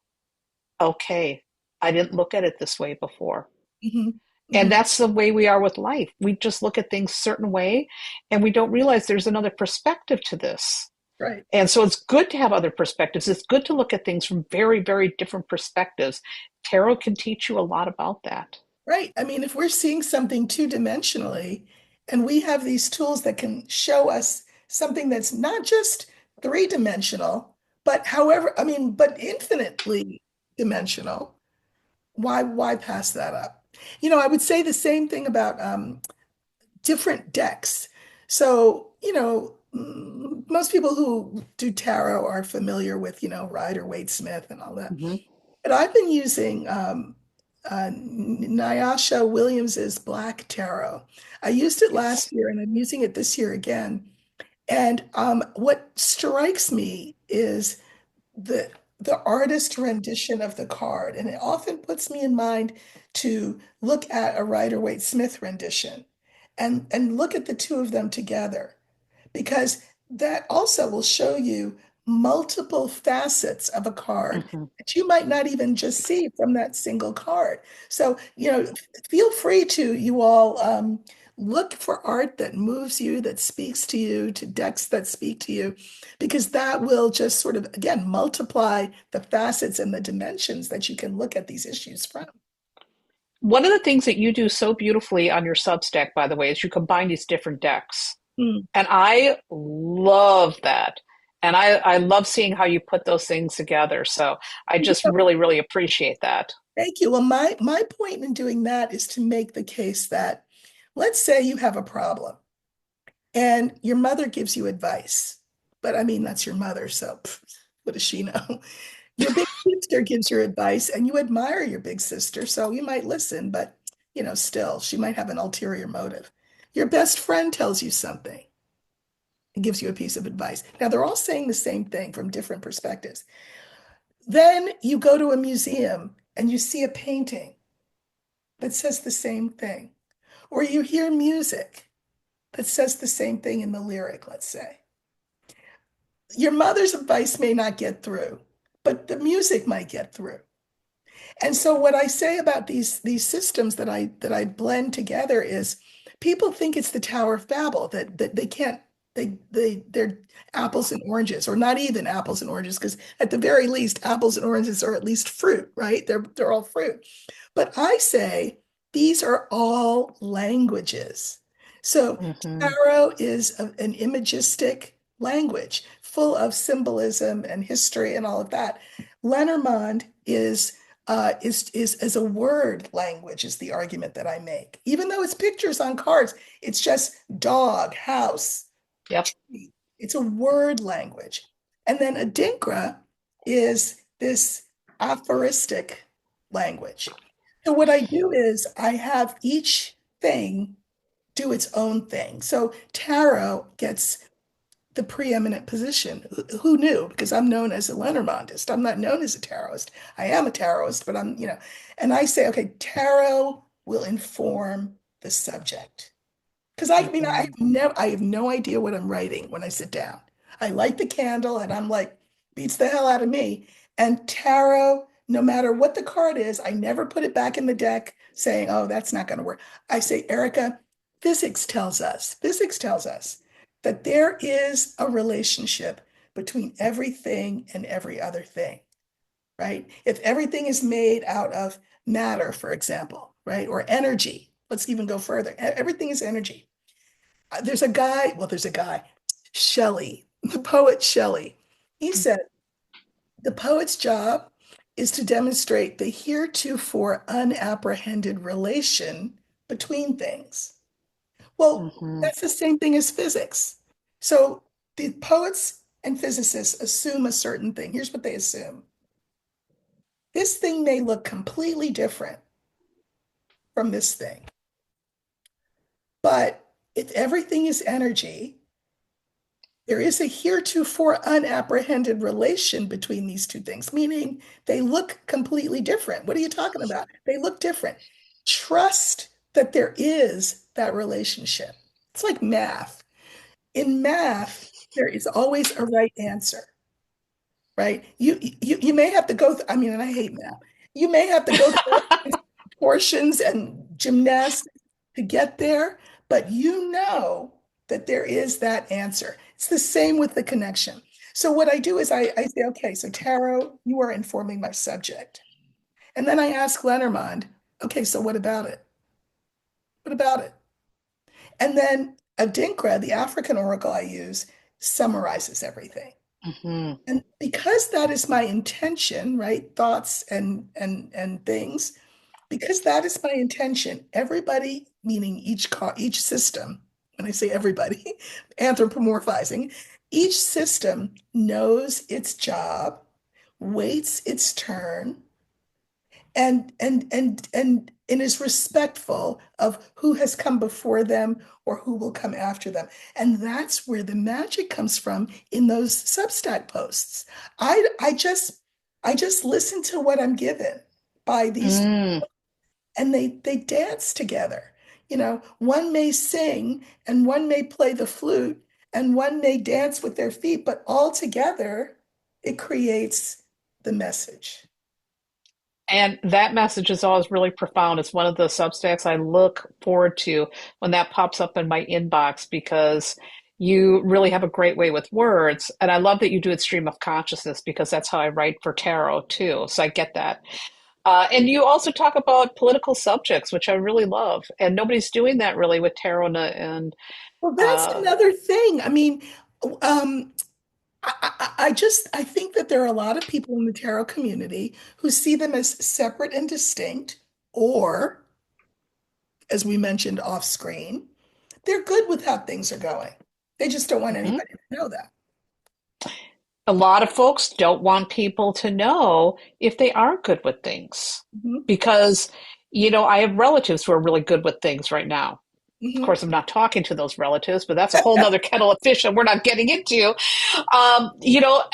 okay, I didn't look at it this way before. Mhm. And Mhm. that's the way we are with life. We just look at things a certain way and we don't realize there's another perspective to this. Right. And so it's good to have other perspectives. It's good to look at things from very, very different perspectives. Tarot can teach you a lot about that. Right. I mean, if we're seeing something two-dimensionally and we have these tools that can show us something that's not just three-dimensional, but but infinitely dimensional, why pass that up? I would say the same thing about different decks. So, most people who do tarot are familiar with, Rider-Waite-Smith and all that. Hmm. But I've been using Nyasha Williams's Black Tarot. I used it last Yes. year and I'm using it this year again. And what strikes me is the the artist rendition of the card, and it often puts me in mind to look at a Rider-Waite-Smith rendition and look at the two of them together because that also will show you multiple facets of a card Hmm. that you might not even just see from that single card. So, feel free to, you all, look for art that moves you, that speaks to you, to decks that speak to you, because that will just sort of, again, multiply the facets and the dimensions that you can look at these issues from. One of the things that you do so beautifully on your Substack, by the way, is you combine these different decks. Mm. And I love that. And I love seeing how you put those things together. So I just really, really appreciate that. Thank you. Well, my point in doing that is to make the case that, let's say you have a problem and your mother gives you advice, but I mean that's your mother, so what does she know? Your big sister gives you advice, and you admire your big sister, so you might listen, but still, she might have an ulterior motive. Your best friend tells you something and gives you a piece of advice. Now they're all saying the same thing from different perspectives. Then you go to a museum and you see a painting that says the same thing. Or you hear music that says the same thing in the lyric, let's say. Your mother's advice may not get through, but the music might get through. And so what I say about these systems that I blend together is people think it's the Tower of Babel, that they can't they're apples and oranges, or not even apples and oranges, because at the very least, apples and oranges are at least fruit, right? They're all fruit. But I say these are all languages. So Hmm. tarot is an imagistic language full of symbolism and history and all of that. Lenormand is a word language, is the argument that I make. Even though it's pictures on cards, it's just dog, house, Yep. tree. It's a word language. And then Adinkra is this aphoristic language. So what I do is I have each thing do its own thing. So tarot gets the preeminent position. Who knew? Because I'm known as a Lenormandist. I'm not known as a tarotist. I am a tarotist, but and I say, okay, tarot will inform the subject. Because Hmm. I have no idea what I'm writing when I sit down. I light the candle and I'm like, beats the hell out of me. And tarot, no matter what the card is, I never put it back in the deck saying, oh, that's not going to work. I say, Erica, physics tells us that there is a relationship between everything and every other thing, right? If everything is made out of matter, for example, right? Or energy, let's even go further. Everything is energy. There's a guy, Shelley, the poet Shelley. He said, the poet's job is to demonstrate the heretofore unapprehended relation between things. Well, Hmm. that's the same thing as physics. So the poets and physicists assume a certain thing. Here's what they assume. This thing may look completely different from this thing, but if everything is energy, there is a heretofore unapprehended relation between these two things, meaning they look completely different. What are you talking about? They look different. Trust that there is that relationship. It's like math. In math, there is always a right answer, right? You may have to go through, I mean, and I hate math. You may have to go through all kinds of portions and gymnastics to get there, but you know that there is that answer. It's the same with the connection. So what I do is I say, okay, so tarot, you are informing my subject. And then I ask Lenormand, okay, so what about it? What about it? And then Adinkra, the African oracle I use, summarizes everything. Hmm. And because that is my intention, right? Thoughts and things, because that is my intention, everybody, meaning each system, when I say everybody, anthropomorphizing, each system knows its job, waits its turn, and is respectful of who has come before them or who will come after them. And that's where the magic comes from in those Substack posts. I just listen to what I'm given by these, Mm. and they dance together. One may sing and one may play the flute and one may dance with their feet, but all together it creates the message. And that message is always really profound. It's one of the Substacks I look forward to when that pops up in my inbox because you really have a great way with words. And I love that you do it stream of consciousness because that's how I write for tarot too. So I get that. And you also talk about political subjects, which I really love. And nobody's doing that really with tarot and Well, that's uh, another thing. I mean, um, I think that there are a lot of people in the tarot community who see them as separate and distinct, or, as we mentioned off screen, they're good with how things are going. They just don't want mhm. anybody to know that. A lot of folks don't want people to know if they are good with things Mhm, because, I have relatives who are really good with things right now. Of mhm. course, I'm not talking to those relatives, but that's a whole nother kettle of fish and we're not getting into. Um, you know,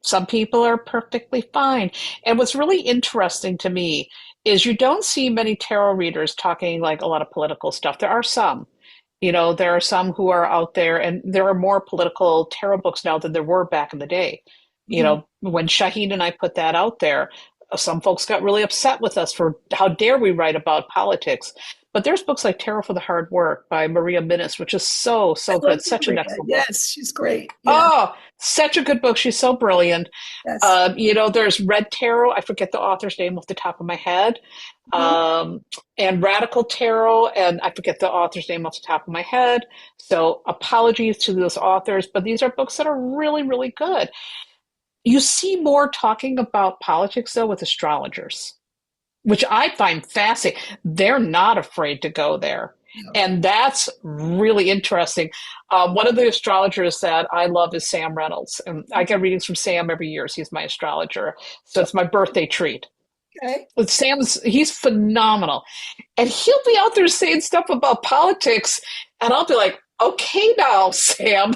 some people are perfectly fine. And what's really interesting to me is you don't see many tarot readers talking like a lot of political stuff. There are some. There are some who are out there, and there are more political tarot books now than there were back in the day. Mhm. When Shaheen and I put that out there, some folks got really upset with us for how dare we write about politics. But there's books like Tarot for the Hard Work by Maria Minnis, which is so, I so love good. Such an Maria. excellent book. Yes, she's great. Yeah, Oh, such a good book. She's so brilliant. yes. There's Red Tarot. I forget the author's name off the top of my head. Mhm. um, and Radical Tarot, and I forget the author's name off the top of my head. So apologies to those authors, but these are books that are really, really good. You see more talking about politics though with astrologers, which I find fascinating. They're not afraid to go there. No. And that's really interesting. One of the astrologers that I love is Sam Reynolds. And I get readings from Sam every year. So he's my astrologer. So it's my birthday treat. Okay. But he's phenomenal. And he'll be out there saying stuff about politics. And I'll be like, okay, now, Sam.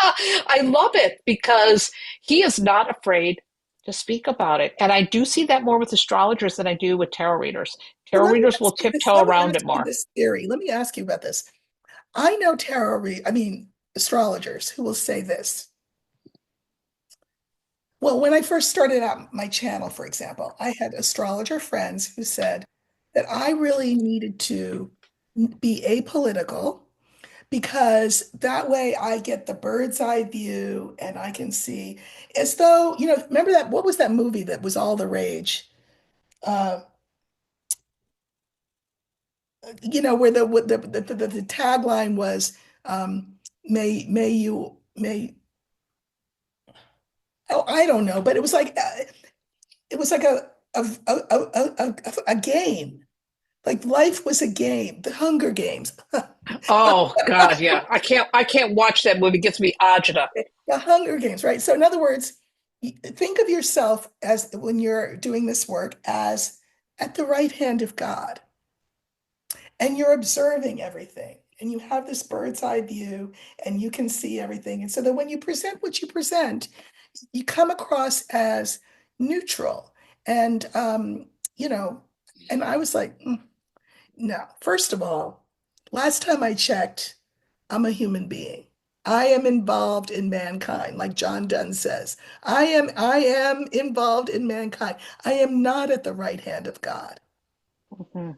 I love it because he is not afraid to speak about it. And I do see that more with astrologers than I do with tarot readers. Well, Tarot readers will tiptoe let me around ask it you more. this theory. Let me ask you about this. I know I mean, astrologers who will say this. Well, when I first started out my channel, for example, I had astrologer friends who said that I really needed to be apolitical because that way I get the bird's eye view and I can see as though, remember that, what was that movie that was all the rage? Uh, where the tagline was, may you, oh, I don't know, but it was like a game. Like life was a game, the Hunger Games. Oh God, yeah. I can't watch that movie. It gets me agita. The Hunger Games, right? So in other words, think of yourself as when you're doing this work as at the right hand of God and you're observing everything and you have this bird's eye view and you can see everything. And so that when you present what you present, you come across as neutral. And, you know, and I was like, no, first of all, last time I checked, I'm a human being. I am involved in mankind, like John Donne says. I am involved in mankind. I am not at the right hand of God. Mhm.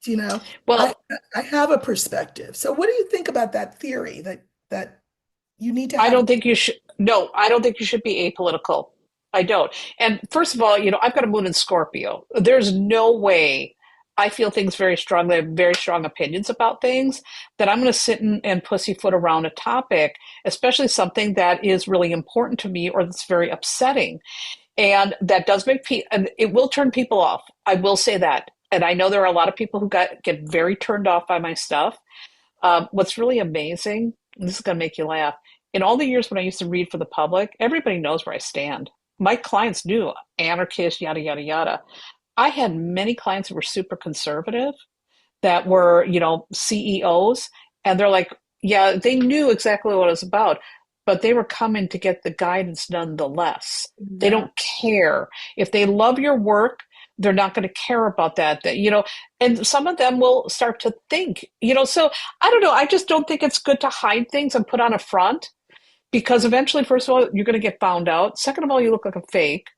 You know, I Well, I have a perspective. So what do you think about that theory that you need to I have? don't think you should. No, I don't think you should be apolitical. I don't. And first of all, I've got a moon in Scorpio. There's no way I feel things very strongly, I have very strong opinions about things that I'm going to sit and pussyfoot around a topic, especially something that is really important to me or that's very upsetting. And that does make people, and it will turn people off. I will say that. And I know there are a lot of people who get very turned off by my stuff. What's really amazing, and this is going to make you laugh, in all the years when I used to read for the public, everybody knows where I stand. My clients knew anarchist, yada, yada, yada. I had many clients who were super conservative that were, CEOs, and they're like, yeah, they knew exactly what it was about, but they were coming to get the guidance nonetheless. They Exactly. don't care. If they love your work, they're not going to care about that, and some of them will start to think. So I don't know. I just don't think it's good to hide things and put on a front because eventually, first of all, you're going to get found out. Second of all, you look like a fake.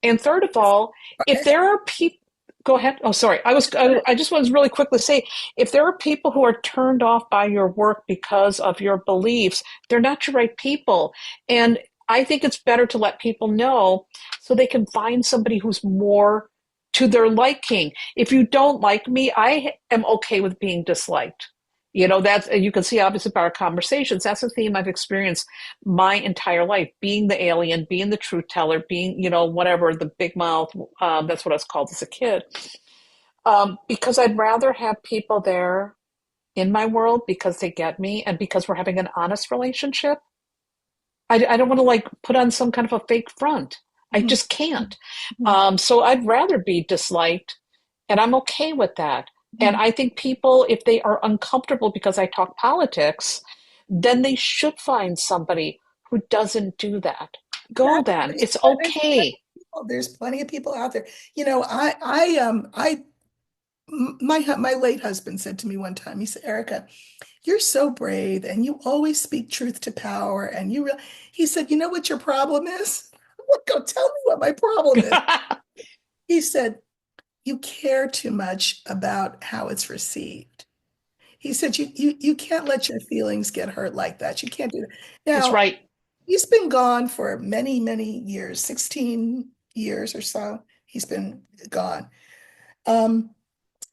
And third of all, if there are people, go ahead. Oh, sorry. I just want to really quickly say, if there are people who are turned off by your work because of your beliefs, they're not your right people. And I think it's better to let people know so they can find somebody who's more to their liking. If you don't like me, I am okay with being disliked. That's, you can see obviously by our conversations, that's a theme I've experienced my entire life, being the alien, being the truth teller, being, whatever, the big mouth. That's what I was called as a kid. Because I'd rather have people there in my world because they get me and because we're having an honest relationship. I don't want to like put on some kind of a fake front. I Mhm. just can't. Mhm. So I'd rather be disliked, and I'm okay with that. And Mhm. I think people, if they are uncomfortable because I talk politics, then they should find somebody who doesn't do that. Go Exactly. then. It's okay. There's plenty of people out there. My late husband said to me one time, he said, Erica, you're so brave and you always speak truth to power. And he said, you know what your problem is? What, go tell me what my problem is. He said, you care too much about how it's received. He said, you can't let your feelings get hurt like that. You can't do that. That's Now, right. he's been gone for many, many years, 16 years or so. He's been gone.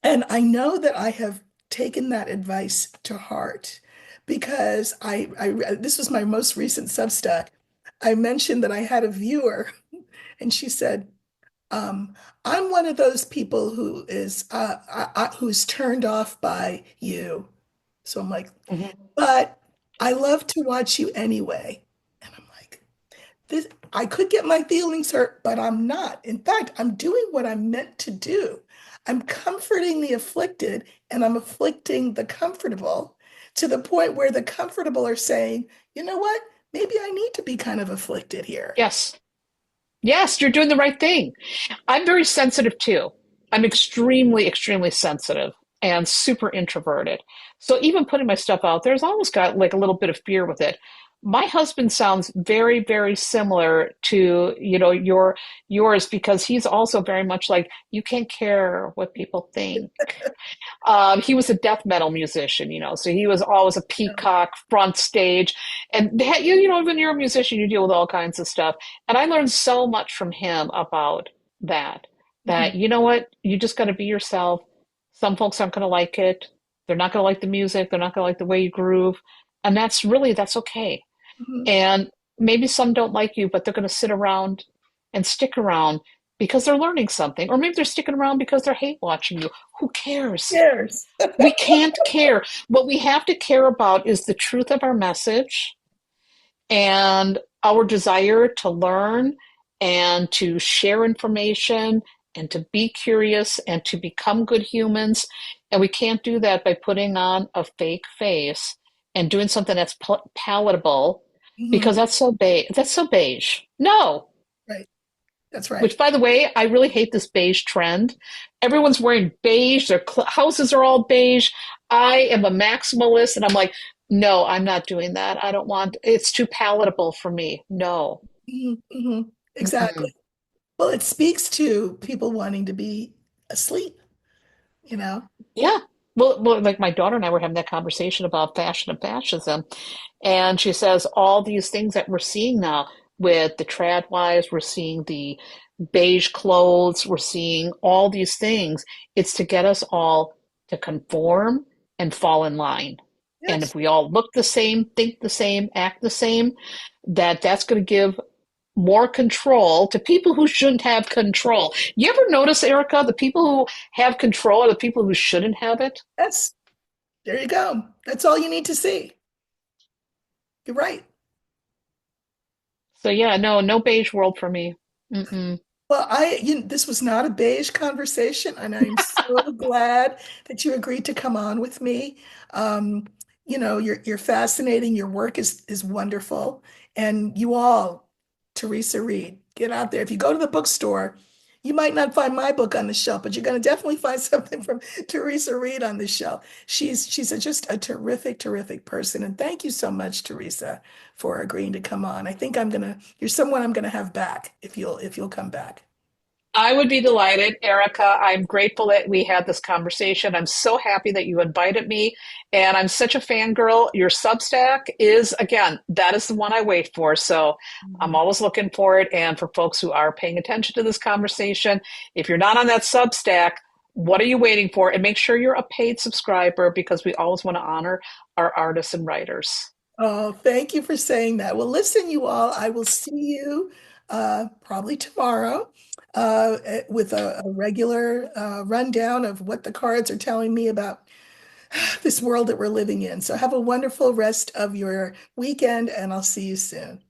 And I know that I have taken that advice to heart because this was my most recent Substack. I mentioned that I had a viewer, and she said, "I'm one of those people who's turned off by you." So I'm like, Mhm. "But I love to watch you anyway." And I'm like, this, I could get my feelings hurt, but I'm not. In fact, I'm doing what I'm meant to do. I'm comforting the afflicted and I'm afflicting the comfortable to the point where the comfortable are saying, you know what? Maybe I need to be kind of afflicted here. Yes. Yes, you're doing the right thing. I'm very sensitive too. I'm extremely, extremely sensitive and super introverted. So even putting my stuff out there's almost got like a little bit of fear with it. My husband sounds very, very similar to, yours because he's also very much like, you can't care what people think. He was a death metal musician, so he was always a peacock front stage. And when you're a musician, you deal with all kinds of stuff. And I learned so much from him about that. Mhm, That you know what, you just got to be yourself. Some folks aren't going to like it. They're not going to like the music. They're not going to like the way you groove, and that's okay. mhm. And maybe some don't like you, but they're going to sit around and stick around because they're learning something, or maybe they're sticking around because they're hate watching you. Who cares? Yes. We can't care. What we have to care about is the truth of our message and our desire to learn and to share information and to be curious and to become good humans. And we can't do that by putting on a fake face and doing something that's palatable because Mhm. that's so beige. No. Right. That's right. Which, by the way, I really hate this beige trend. Everyone's wearing beige. Their houses are all beige. I am a maximalist, and I'm like, no, I'm not doing that. I don't want. It's too palatable for me. No. Mhm, mhm. Mm-mm. Exactly. Well, it speaks to people wanting to be asleep, you know? Yeah. Well, like my daughter and I were having that conversation about fashion and fascism, and she says all these things that we're seeing now with the trad wives, we're seeing the beige clothes, we're seeing all these things. It's to get us all to conform and fall in line. And if Yes. we all look the same, think the same, act the same, that's going to give more control to people who shouldn't have control. You ever notice, Erica, the people who have control are the people who shouldn't have it? Yes. There you go. That's all you need to see. You're right. So yeah, no, no beige world for me. Mm-mm. Well, this was not a beige conversation, and I'm so glad that you agreed to come on with me. Um, you're fascinating. Your work is wonderful, and you all, Theresa Reed, get out there. If you go to the bookstore, you might not find my book on the shelf, but you're going to definitely find something from Theresa Reed on the shelf. Just a terrific, terrific person, and thank you so much, Theresa, for agreeing to come on. I think you're someone I'm gonna have back if you'll come back. I would be delighted, Erica. I'm grateful that we had this conversation. I'm so happy that you invited me, and I'm such a fangirl. Your Substack is, again, that is the one I wait for. So I'm Mhm. always looking for it. And for folks who are paying attention to this conversation, if you're not on that Substack, what are you waiting for? And make sure you're a paid subscriber because we always want to honor our artists and writers. Oh, thank you for saying that. Well, listen, you all, I will see you probably tomorrow with a regular rundown of what the cards are telling me about this world that we're living in. So have a wonderful rest of your weekend, and I'll see you soon.